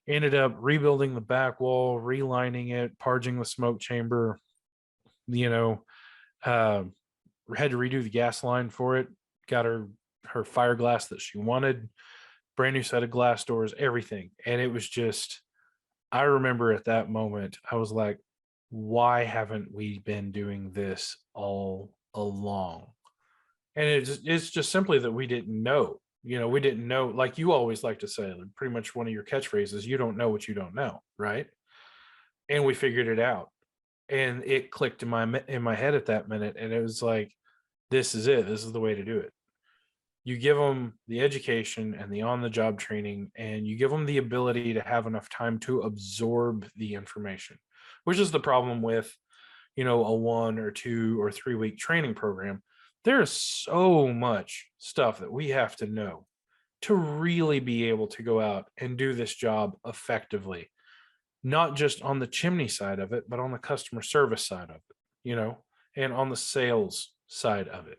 Ended up rebuilding the back wall, relining it, parging the smoke chamber, had to redo the gas line for it. Got her fire glass that she wanted, brand new set of glass doors, everything. And it was just, I remember at that moment, I was like, why haven't we been doing this all along? And it's just simply that we didn't know. We didn't know, like you always like to say, pretty much one of your catchphrases, you don't know what you don't know, right? And we figured it out. And it clicked in my head at that minute. And it was like, this is it. This is the way to do it. You give them the education and the on-the-job training, and you give them the ability to have enough time to absorb the information, which is the problem with, a 1 or 2 or 3 week training program. There's so much stuff that we have to know to really be able to go out and do this job effectively, not just on the chimney side of it, but on the customer service side of it, and on the sales side of it,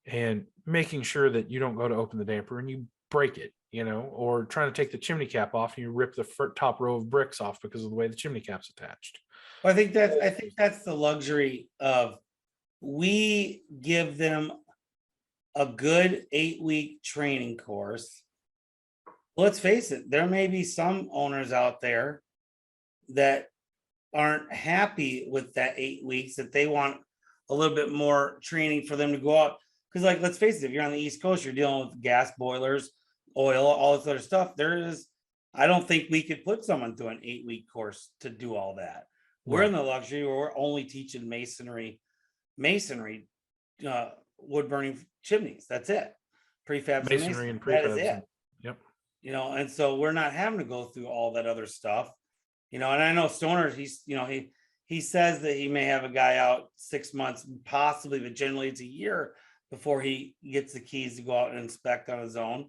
and making sure that you don't go to open the damper and you break it, or trying to take the chimney cap off and you rip the top row of bricks off because of the way the chimney cap's attached. Well, I think that's the luxury of, we give them a good 8-week training course. Let's face it, there may be some owners out there that aren't happy with that 8 weeks, that they want a little bit more training for them to go out. Because, like, let's face it, if you're on the East Coast, you're dealing with gas boilers, oil, all this other stuff. I don't think we could put someone through an 8-week course to do all that. We're in the luxury where we're only teaching masonry, wood burning chimneys. That's it. Prefabs, masonry and prefabs. That is it. Yep. And so we're not having to go through all that other stuff. And I know Stoner, he says that he may have a guy out 6 months, possibly, but generally it's a year before he gets the keys to go out and inspect on his own.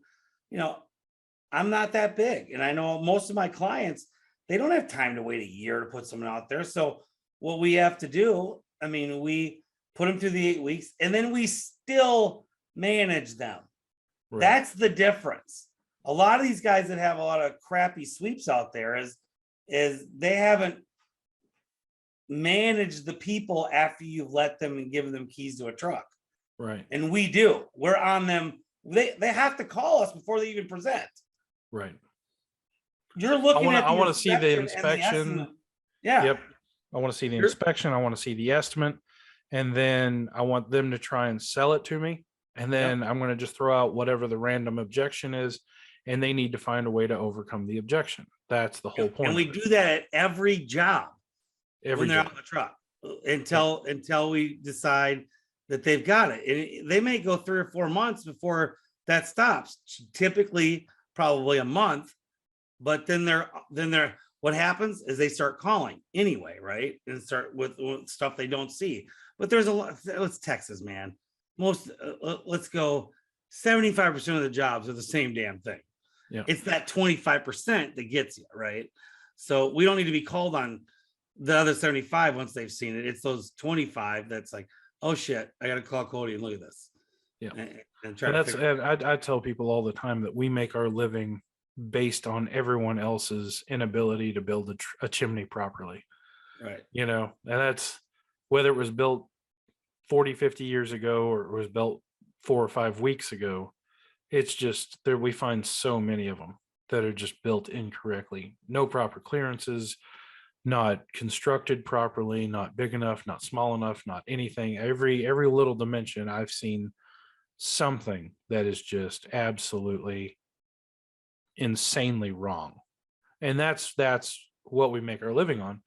I'm not that big. And I know most of my clients, they don't have time to wait a year to put someone out there. So what we have to do, we put them through the 8 weeks, and then we still manage them. Right. That's the difference. A lot of these guys that have a lot of crappy sweeps out there is they haven't managed the people after you've let them and given them keys to a truck. Right. And we do. We're on them. They have to call us before they even present. Right. You're looking at I want to see the inspection. Yeah. Yep. I want to see the inspection. I want to see the estimate. And then I want them to try and sell it to me. And then I'm going to just throw out whatever the random objection is. And they need to find a way to overcome the objection. That's the whole point. And we do that at every job when they're on the truck until we decide that they've got it. And they may go 3 or 4 months before that stops. Typically, probably a month. But then what happens is they start calling anyway, right? And start with stuff they don't see. But there's a lot. It's Texas, man. Let's go. 75% of the jobs are the same damn thing. Yeah. It's that 25% that gets you, right? So we don't need to be called on the other 75 once they've seen it. It's those 25 that's like, oh shit, I got to call Cody and look at this. Yeah. And try And to that's, figure and I tell people all the time that we make our living based on everyone else's inability to build a chimney properly. right. You know, and that's whether it was built 40, 50 years ago or it was built 4 or 5 weeks ago. It's just there, we find so many of them that are just built incorrectly. No proper clearances, not constructed properly, not big enough, not small enough, not anything. Every little dimension I've seen something that is just absolutely insanely wrong. And that's what we make our living on,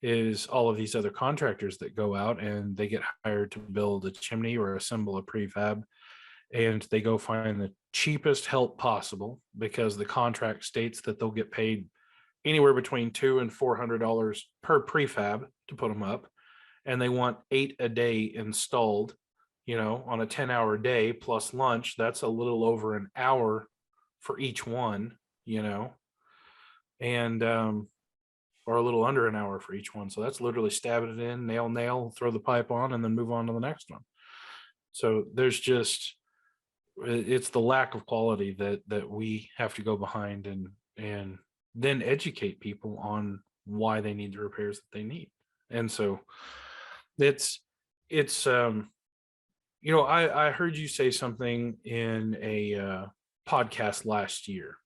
is all of these other contractors that go out and they get hired to build a chimney or assemble a prefab, and they go find the cheapest help possible because the contract states that they'll get paid anywhere between $200 and $400 per prefab to put them up, and they want 8 a day installed, you know, on a 10-hour day plus lunch. That's a little over an hour for each one, you know, and or a little under an hour for each one. So that's literally stabbing it in, nail, throw the pipe on, and then move on to the next one. So there's just, it's the lack of quality that we have to go behind and then educate people on why they need the repairs that they need. And so it's you know, I heard you say something in a podcast last year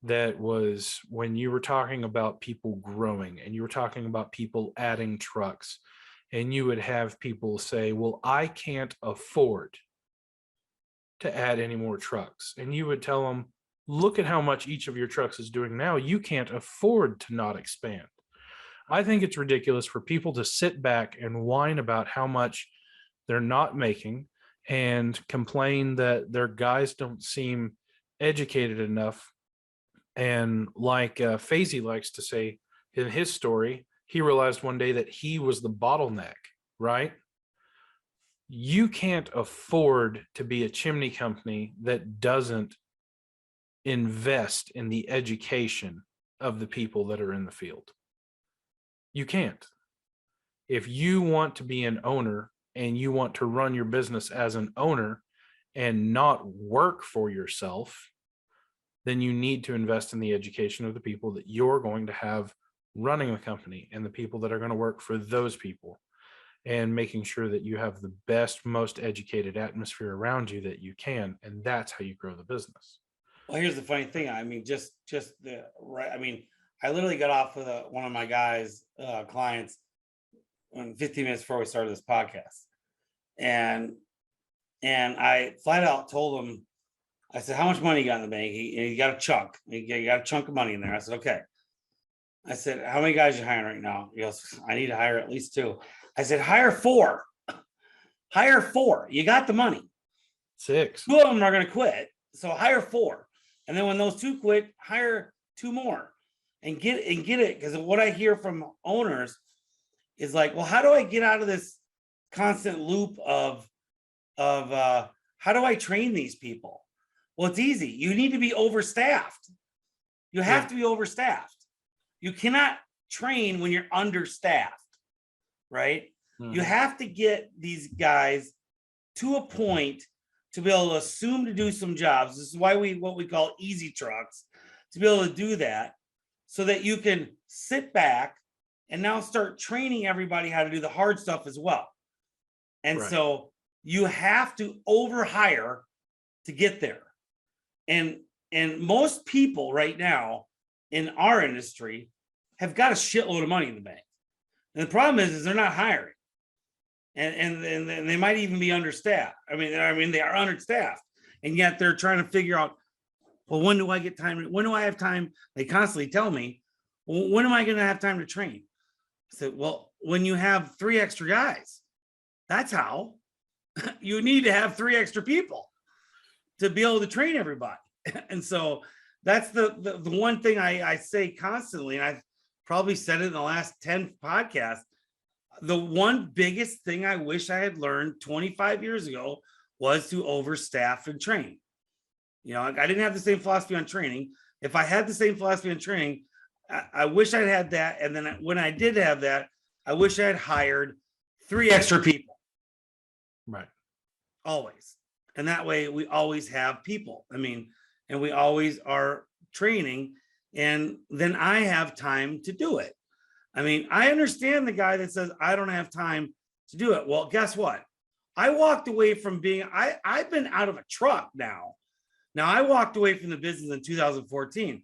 that was when you were talking about people growing and you were talking about people adding trucks, and you would have people say, well, I can't afford to add any more trucks. And you would tell them, look at how much each of your trucks is doing now. You can't afford to not expand. I think it's ridiculous for people to sit back and whine about how much they're not making and complain that their guys don't seem educated enough. And like Faisy likes to say in his story, he realized one day that he was the bottleneck, right? You can't afford to be a chimney company that doesn't invest in the education of the people that are in the field. You can't. If you want to be an owner and you want to run your business as an owner and not work for yourself, then you need to invest in the education of the people that you're going to have running the company and the people that are going to work for those people, and making sure that you have the best, most educated atmosphere around you that you can. And that's how you grow the business. Well, here's the funny thing. I mean, just the right. I mean, I literally got off with one of my guys, clients, 15 minutes before we started this podcast, and I flat out told him, I said, "How much money you got in the bank?" He got a chunk. He got a chunk of money in there. I said, "Okay." I said, "How many guys are you hiring right now?" He goes, "I need to hire at least 2." I said, "Hire 4. Hire 4. You got the money. 6. 2 of them are going to quit, so hire 4. And then when those 2 quit, hire 2 more, and get it. Because what I hear from owners is like, well, how do I get out of this constant loop of how do I train these people? Well, it's easy. You need to be overstaffed. You have to be overstaffed. You cannot train when you're understaffed, right? Mm-hmm. You have to get these guys to a point to be able to assume to do some jobs. This is why what we call easy trucks, to be able to do that, so that you can sit back and now start training everybody how to do the hard stuff as well. And so you have to overhire to get there. And most people right now in our industry have got a shitload of money in the bank. And the problem is they're not hiring. And they might even be understaffed. I mean, they are understaffed, and yet they're trying to figure out, well, when do I get time? When do I have time? They constantly tell me, well, when am I going to have time to train? I said, well, when you have 3 extra guys, that's how. You need to have 3 extra people to be able to train everybody. And so that's the one thing I say constantly. And probably said it in the last 10 podcasts. The one biggest thing I wish I had learned 25 years ago was to overstaff and train. You know, I didn't have the same philosophy on training. If I had the same philosophy on training, I wish I'd had that. And then when I did have that, I wish I had hired 3 extra people. Right. Always. And that way we always have people. I mean, and we always are training, and then I have time to do it. I mean, I understand the guy that says, I don't have time to do it. Well, guess what? I walked away from being, I've been out of a truck now. Now, I walked away from the business in 2014,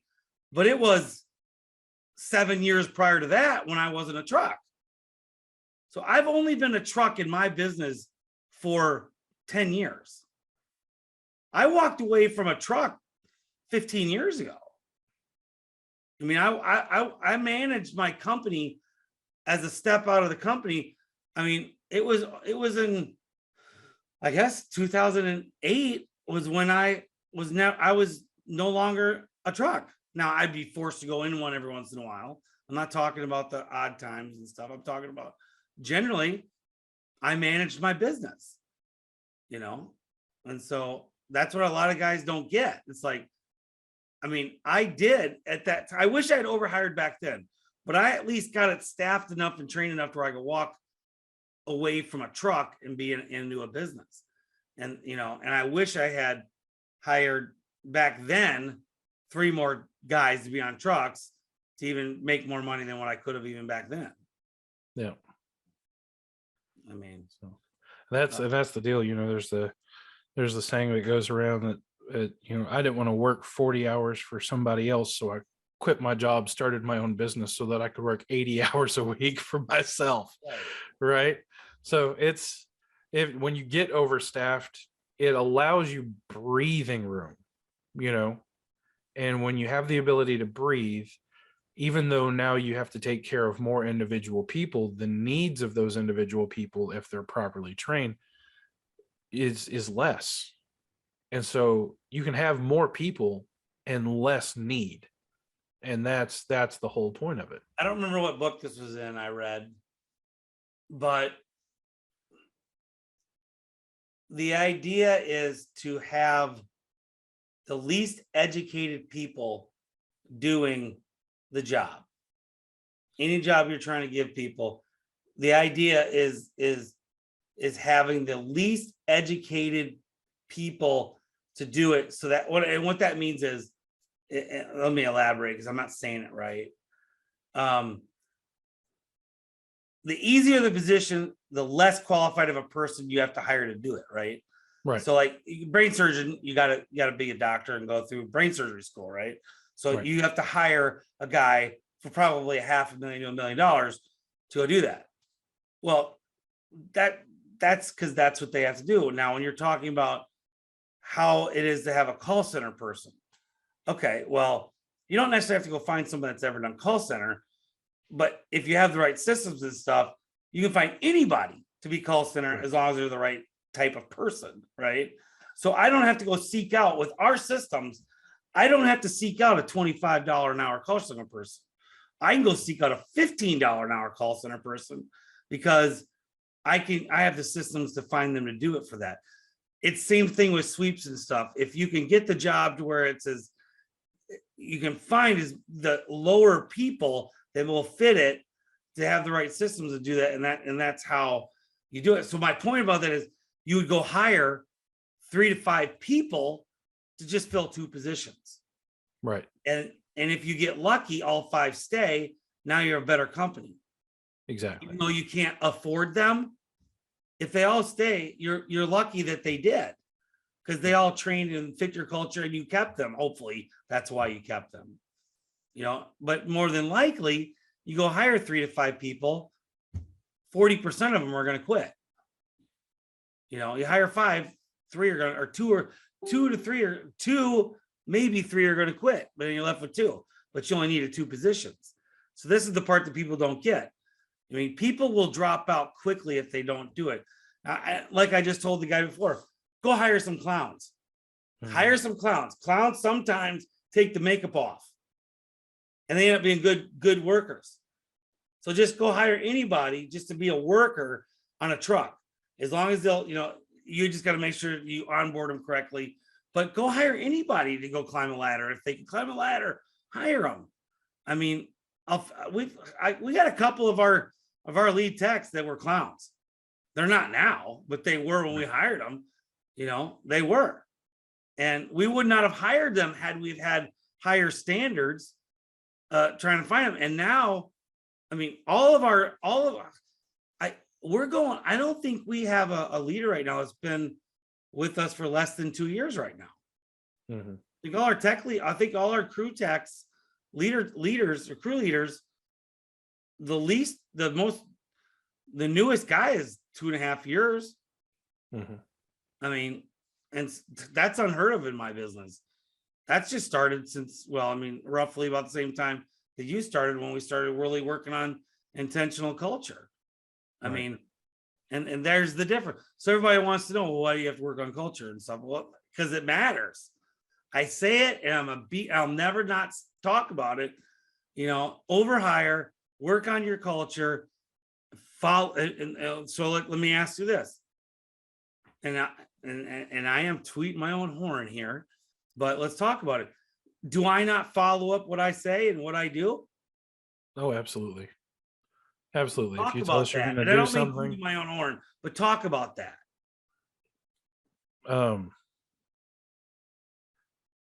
but it was 7 years prior to that when I wasn't a truck. So I've only been a truck in my business for 10 years. I walked away from a truck 15 years ago. I mean, I managed my company as a step out of the company. I mean, it was in, I guess 2008 was when I was no longer a truck. Now I'd be forced to go in one every once in a while. I'm not talking about the odd times and stuff. I'm talking about generally I managed my business, you know? And so that's what a lot of guys don't get. It's like, I mean, I did at that time. I wish I had overhired back then, but I at least got it staffed enough and trained enough where I could walk away from a truck and be into a business. And, you know, and I wish I had hired back then 3 more guys to be on trucks to even make more money than what I could have even back then. Yeah. I mean, So that's the deal. You know, there's the saying that goes around that, you know, I didn't want to work 40 hours for somebody else. So I quit my job, started my own business so that I could work 80 hours a week for myself. Right. So when you get overstaffed, it allows you breathing room, you know, and when you have the ability to breathe, even though now you have to take care of more individual people, the needs of those individual people, if they're properly trained, is less. And so you can have more people and less need. And that's the whole point of it. I don't remember what book this was in, I read, but the idea is to have the least educated people doing the job. Any job you're trying to give people, the idea is having the least educated people to do it. So that what that means is, let me elaborate because I'm not saying it right. The easier the position, the less qualified of a person you have to hire to do it, right? Right. So like brain surgeon, you gotta be a doctor and go through brain surgery school, right? So Right. you have to hire a guy for probably $500,000 to $1 million to go do that. Well, that's because that's what they have to do. Now, when you're talking about how it is to have a call center person, okay, well, you don't necessarily have to go find someone that's ever done call center, but if you have the right systems and stuff, you can find anybody to be call center as long as they're the right type of person, right? So I don't have to go seek out with our systems. I don't have to seek out a $25 an hour call center person. I can go seek out a $15 an hour call center person because I have the systems to find them to do it for that. It's same thing with sweeps and stuff. If you can get the job to where it says you can find is the lower people that will fit it to have the right systems to do that. And that's how you do it. So my point about that is you would go hire 3 to 5 people to just fill 2 positions. Right. And if you get lucky, all 5 stay, now you're a better company. Exactly. Even though you can't afford them, if they all stay, you're lucky that they did because they all trained and fit your culture and you kept them. Hopefully that's why you kept them, you know, but more than likely you go hire 3 to 5 people, 40% of them are going to quit. You know, you hire 5, 3 are going to, or 2 to 3 or 2, maybe 3 are going to quit, but then you're left with 2, but you only needed 2 positions. So this is the part that people don't get. I mean, people will drop out quickly if they don't do it. Like I just told the guy before, go hire some clowns. Hire some clowns. Clowns sometimes take the makeup off. and they end up being good workers. So just go hire anybody just to be a worker on a truck. As long as they'll, you just got to make sure you onboard them correctly. But go hire anybody to go climb a ladder. If they can climb a ladder, hire them. I mean, we got a couple of our lead techs that were clowns. They're not now, but they were when we hired them. They were, and we would not have hired them had we had higher standards trying to find them. And now, I mean, we're going. I don't think we have a leader right now that's been with us for less than 2 years right now. Mm-hmm. I think all our crew techs, leaders or crew leaders, the newest guy is 2.5 years. Mm-hmm. I mean, and that's unheard of in my business. That's just started since, roughly about the same time that you started, when we started really working on intentional culture. I mean, and there's the difference. So everybody wants to know, well, why do you have to work on culture and stuff? Well, because it matters. I say it, and I'll never not talk about it. Overhire, work on your culture, follow. And so let me ask you this. And I am tweeting my own horn here, but let's talk about it. Do I not follow up what I say and what I do? Oh, absolutely. Absolutely. Talk if you tell us you're going to do something, mean my own horn, but talk about that.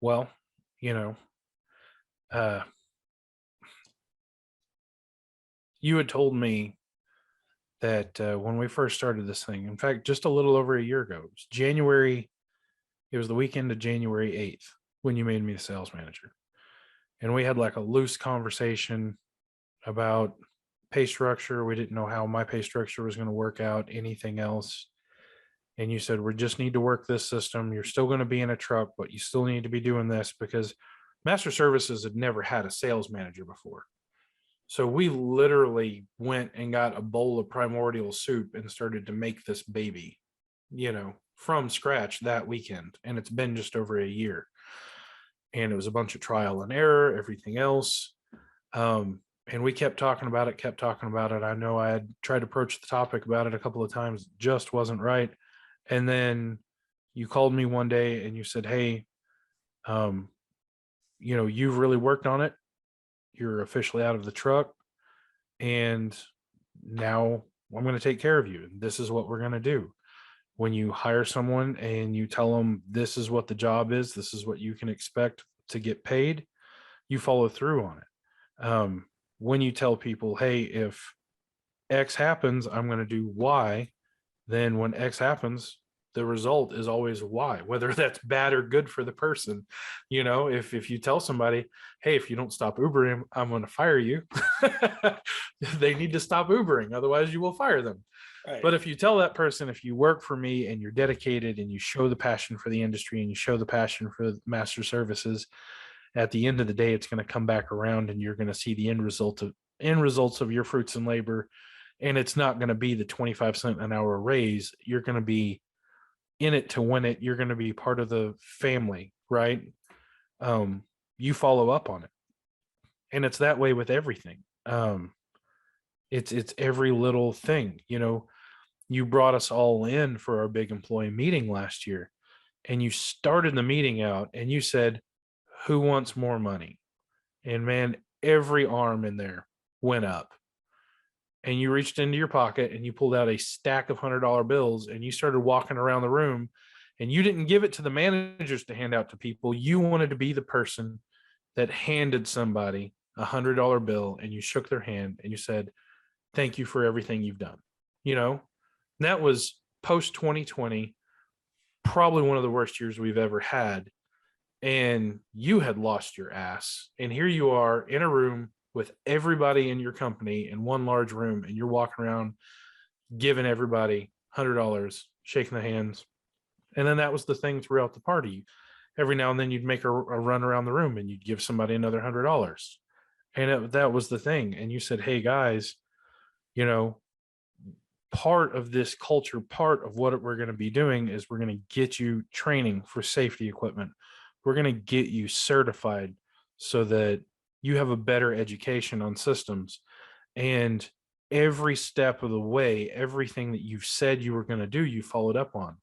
Well, you had told me that when we first started this thing, in fact, just a little over a year ago, it was the weekend of January 8th when you made me the sales manager. And we had like a loose conversation about pay structure. We didn't know how my pay structure was going to work out, anything else. And you said, we just need to work this system. You're still going to be in a truck, but you still need to be doing this, because Master Services had never had a sales manager before. So we literally went and got a bowl of primordial soup and started to make this baby, from scratch that weekend. And it's been just over a year. And it was a bunch of trial and error, everything else. And we kept talking about it. I know I had tried to approach the topic about it a couple of times, just wasn't right. And then you called me one day and you said, hey, you've really worked on it. You're officially out of the truck. And now I'm going to take care of you. And this is what we're going to do. When you hire someone and you tell them this is what the job is, this is what you can expect to get paid, you follow through on it. When you tell people, hey, if X happens, I'm going to do Y, then when X happens, the result is always Y, whether that's bad or good for the person. If you tell somebody, hey, if you don't stop Ubering, I'm going to fire you, they need to stop Ubering. Otherwise you will fire them. Right. But if you tell that person, if you work for me and you're dedicated and you show the passion for the industry and you show the passion for Master Services, at the end of the day, it's going to come back around and you're going to see the end results of your fruits and labor. And it's not going to be the 25 cents an hour raise. You're going to be in it to win it. You're going to be part of the family, right? You follow up on it. And it's that way with everything. It's every little thing. You brought us all in for our big employee meeting last year, and you started the meeting out and you said, who wants more money? And man, every arm in there went up. And you reached into your pocket and you pulled out a stack of $100 bills and you started walking around the room, and you didn't give it to the managers to hand out to people. You wanted to be the person that handed somebody $100 bill and you shook their hand and you said, thank you for everything you've done. That was post 2020, probably one of the worst years we've ever had. And you had lost your ass. And here you are in a room with everybody in your company in one large room, and you're walking around giving everybody $100, shaking the hands. And then that was the thing throughout the party. Every now and then you'd make a run around the room and you'd give somebody another $100. And that was the thing. And you said, hey guys, part of this culture, part of what we're going to be doing is we're going to get you training for safety equipment. We're going to get you certified so that you have a better education on systems. And every step of the way, everything that you've said you were going to do, you followed up on.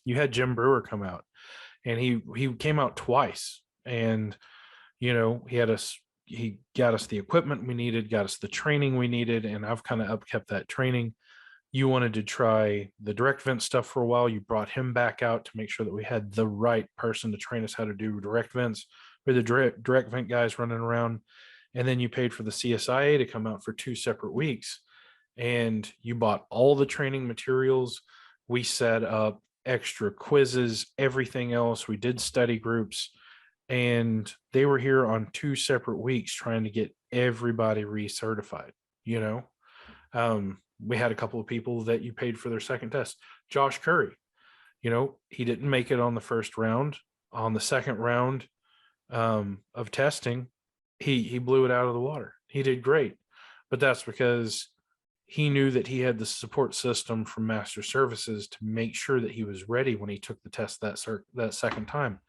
You had Jim Brewer come out, and he came out twice, and he got us the equipment we needed, got us the training we needed, and I've kind of upkept that training. You wanted to try the direct vent stuff for a while. You brought him back out to make sure that we had the right person to train us how to do direct vents. We're the direct vent guys running around. And then you paid for the CSIA to come out for 2 separate weeks. And you bought all the training materials. We set up extra quizzes, everything else. We did study groups. And they were here on 2 separate weeks trying to get everybody recertified. We had a couple of people that you paid for their second test. Josh Curry, he didn't make it on the first round. On the second round of testing, he blew it out of the water. He did great, but that's because he knew that he had the support system from Master Services to make sure that he was ready when he took the test that second time.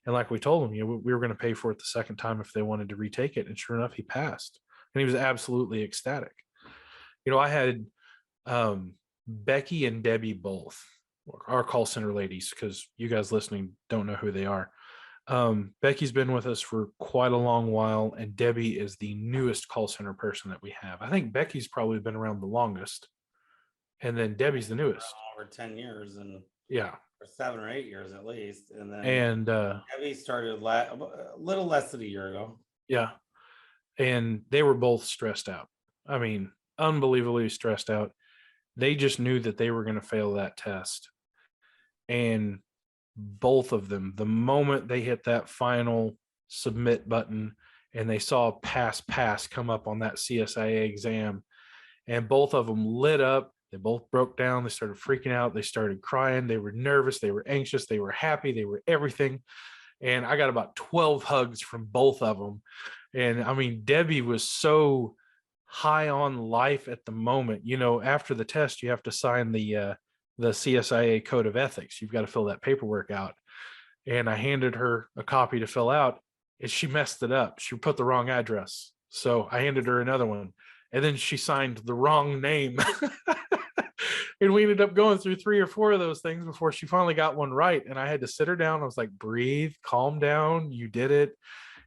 And like we told him, we were going to pay for it the second time if they wanted to retake it. And sure enough, he passed, and he was absolutely ecstatic. I had Becky and Debbie both, our call center ladies, because you guys listening don't know who they are. Becky's been with us for quite a long while, and Debbie is the newest call center person that we have. I think Becky's probably been around the longest, and then Debbie's the newest. Over 10 years, and for 7 or 8 years at least. And then Debbie started a little less than a year ago. Yeah. And they were both stressed out. I mean, unbelievably stressed out. They just knew that they were going to fail that test. And both of them, the moment they hit that final submit button and they saw pass come up on that CSIA exam, and both of them lit up. They both broke down. They started freaking out. They started crying. They were nervous. They were anxious. They were happy. They were everything. And I got about 12 hugs from both of them. And I mean, Debbie was so high on life at the moment. After the test, you have to sign the CSIA code of ethics. You've got to fill that paperwork out. And I handed her a copy to fill out, and she messed it up. She put the wrong address. So I handed her another one, and then she signed the wrong name. And we ended up going through 3 or 4 of those things before she finally got one right. And I had to sit her down. I was like, breathe, calm down. You did it.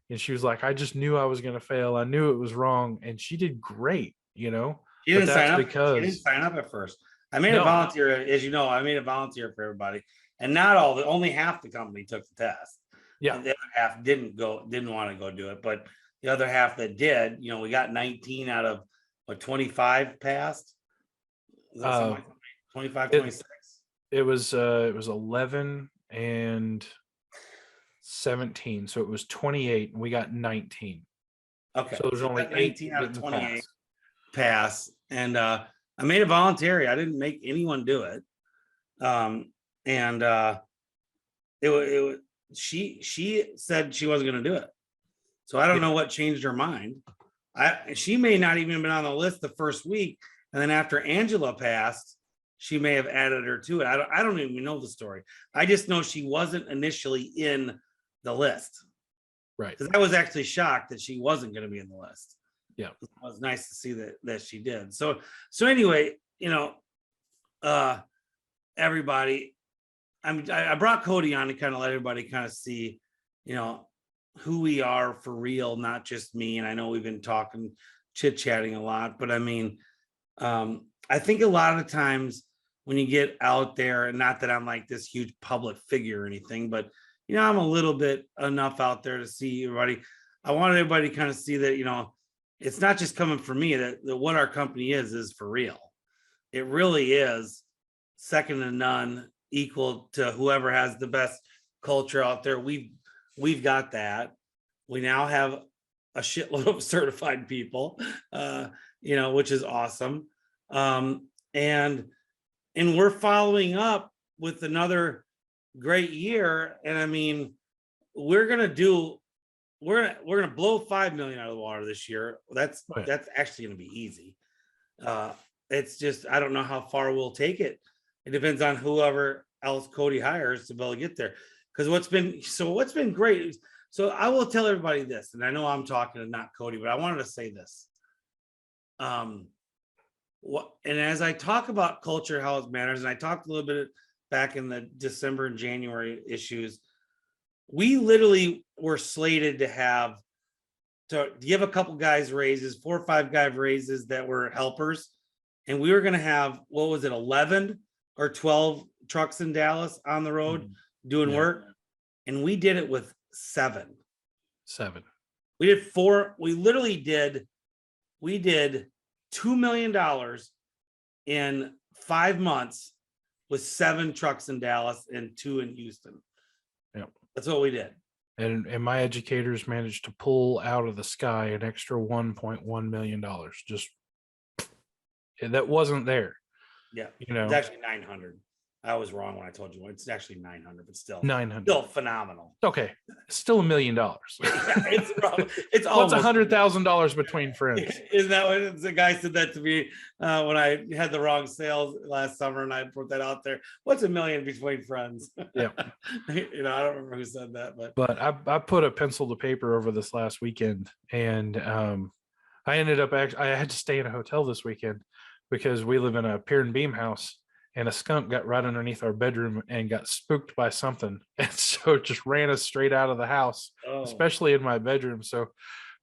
And she was like, I just knew I was going to fail. I knew it was wrong. And she did great, She didn't sign up at first. I made a volunteer, as you know, I made a volunteer for everybody. And only half the company took the test. Yeah. And the other half didn't want to go do it. But the other half that did, we got 19 out of 25 passed. Is that something like 25, 26? It was 11 and 17. So it was 28 and we got 19. Okay. So there's only 19 out of 28 pass. And I made it voluntary. I didn't make anyone do it. She said she wasn't going to do it. So I don't know what changed her mind. She may not even have been on the list the first week. And then after Angela passed, she may have added her to it. I don't even know the story. I just know she wasn't initially in the list. Right. Because I was actually shocked that she wasn't going to be in the list. Yeah. It was nice to see that she did. So anyway, everybody, I brought Cody on to kind of let everybody kind of see, who we are for real, not just me. And I know we've been talking, chit-chatting a lot, but I mean, I think a lot of times when you get out there, and not that I'm like this huge public figure or anything, but I'm a little bit enough out there to see everybody. I want everybody to kind of see that, it's not just coming from me, that what our company is for real. It really is second to none, equal to whoever has the best culture out there. We've got that. We now have a shitload of certified people, which is awesome. And we're following up with another great year. And I mean, we're gonna blow 5 million out of the water this year. That's actually gonna be easy. It's just, I don't know how far we'll take it. It depends on whoever else Cody hires to be able to get there. Because what's been great is So I will tell everybody this, and I know I'm talking to not Cody, but I wanted to say this. And as I talk about culture, how it matters, and I talked a little bit back in the December and January issues, we literally were slated to give a couple guys raises, 4 or 5 guy raises that were helpers. And we were going to have, what was it, 11 or 12 trucks in Dallas on the road doing work. And we did it with 7. We did 4. We did $2 million in 5 months with 7 trucks in Dallas and 2 in Houston. Yep. That's what we did. And my educators managed to pull out of the sky an extra $1.1 million. Just that wasn't there. Yeah. You know, it's actually 900. I was wrong when I told you it's actually 900, but still 900. Still phenomenal. Okay. Still $1 million. Yeah, it's rough. It's What's almost $100,000 between friends? Isn't that what the guy said that to me when I had the wrong sales last summer, and I put that out there? What's $1 million between friends? Yeah. I don't remember who said that, but I put a pencil to paper over this last weekend, and I ended up I had to stay in a hotel this weekend because we live in a pier and beam house, and a skunk got right underneath our bedroom and got spooked by something. And so it just ran us straight out of the house, especially in my bedroom. So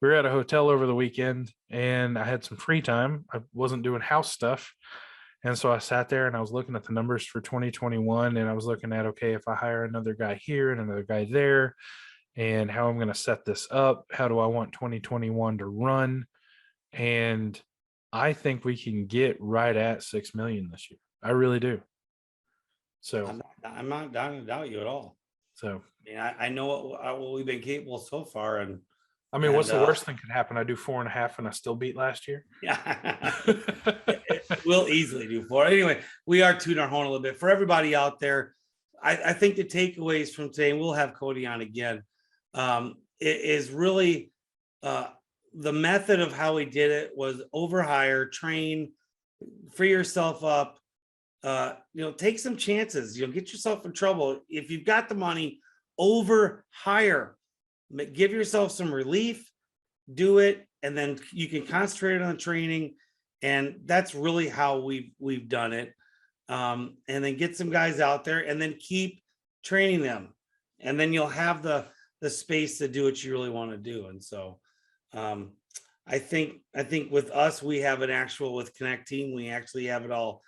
we were at a hotel over the weekend, and I had some free time. I wasn't doing house stuff. And so I sat there and I was looking at the numbers for 2021, and I was looking at, okay, if I hire another guy here and another guy there, and how I'm going to set this up, how do I want 2021 to run? And I think we can get right at 6 million this year. I really do. So I'm not down to doubt you at all. So I mean, I know what we've been capable so far, and I mean, what's the worst thing could happen? I do 4.5 and I still beat last year. Yeah, we'll easily do 4. Anyway, we are tooting our horn a little bit for everybody out there. I think the takeaways from today, and we'll have Cody on again, is really the method of how we did it was overhire, train, free yourself up. Take some chances. Get yourself in trouble. If you've got the money, overhire. Give yourself some relief, do it, and then you can concentrate on the training. And that's really how we've done it. And then get some guys out there and then keep training them. And then you'll have the space to do what you really want to do. And so I think with us, we have with Connect Team, we actually have it all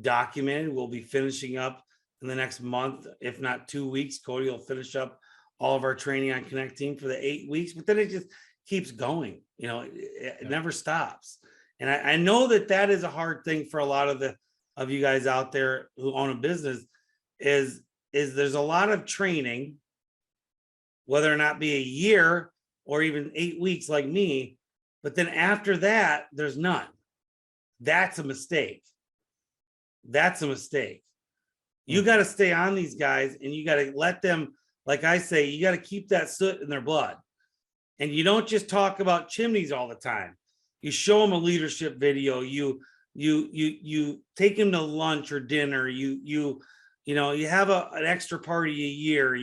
documented. We'll be finishing up in the next month, if not 2 weeks. Cody will finish up all of our training on Connect Team for the 8 weeks, but then it just keeps going. It never stops. And I know that is a hard thing for a lot of you guys out there who own a business is there's a lot of training, whether or not be a year or even 8 weeks like me, but then after that, there's none. That's a mistake. You got to stay on these guys, and you got to let them, like I say, you got to keep that soot in their blood. And you don't just talk about chimneys all the time. You show them a leadership video. You take them to lunch or dinner. You have an extra party a year.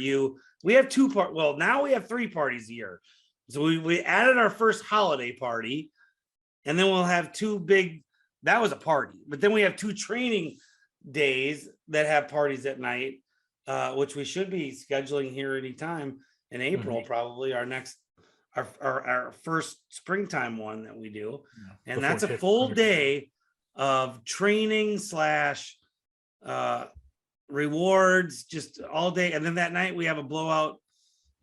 We have 2 parties. Well, now we have 3 parties a year. So we added our first holiday party, and then we'll have 2 big. That was a party, but then we have 2 training days that have parties at night, which we should be scheduling here anytime in April, probably our first springtime one that we do. And that's a full day of training / rewards, just all day. And then that night we have a blowout.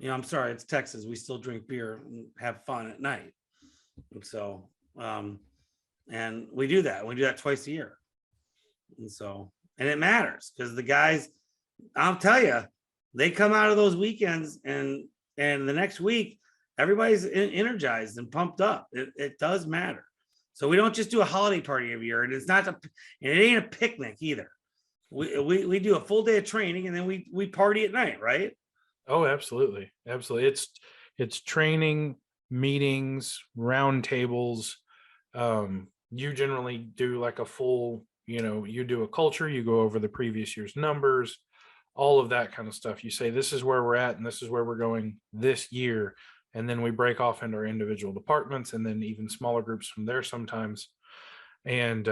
I'm sorry, it's Texas. We still drink beer and have fun at night. And so, and we do that. We do that twice a year. And it matters because the guys, I'll tell you, they come out of those weekends and the next week, everybody's energized and pumped up. It does matter. So we don't just do a holiday party every year, and it ain't a picnic either. We do a full day of training, and then we party at night, right? Oh, absolutely. Absolutely. It's training, meetings, round tables. You generally do like a full, you do a culture, you go over the previous year's numbers, all of that kind of stuff. You say, this is where we're at and this is where we're going this year. And then we break off into our individual departments and then even smaller groups from there sometimes. And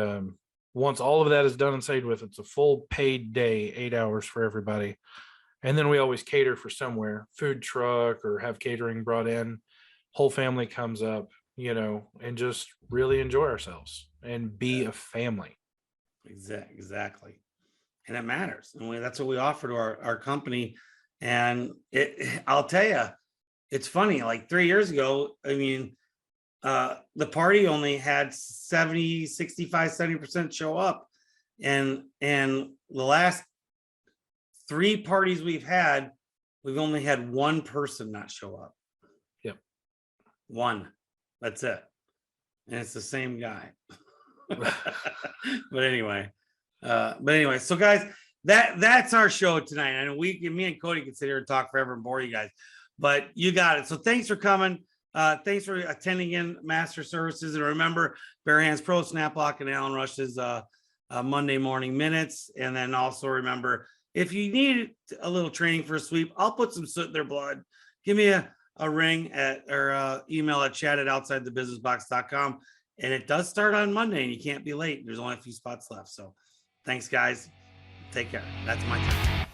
once all of that is done and stayed with, it's a full paid day, 8 hours for everybody. And then we always cater for somewhere, food truck or have catering brought in. Whole family comes up, and just really enjoy ourselves and be a family. Exactly. And it matters. And that's what we offer to our company. And I'll tell you, it's funny, like 3 years ago, I mean, the party only had 70% show up. And the last 3 parties we've had, we've only had one person not show up. Yep. One. That's it. And it's the same guy. But anyway, so guys, that's our show tonight. I know me and Cody can sit here and talk forever and bore you guys, but you got it. So thanks for coming. Thanks for attending in Master Services. And remember, Bare Hands Pro, Snap Lock, and Alan Rush's Monday morning minutes. And then also remember, if you need a little training for a sweep, I'll put some soot in their blood. Give me a ring or email at chat@outsidethebusinessbox.com. And it does start on Monday and you can't be late. There's only a few spots left. So thanks, guys. Take care. That's my time.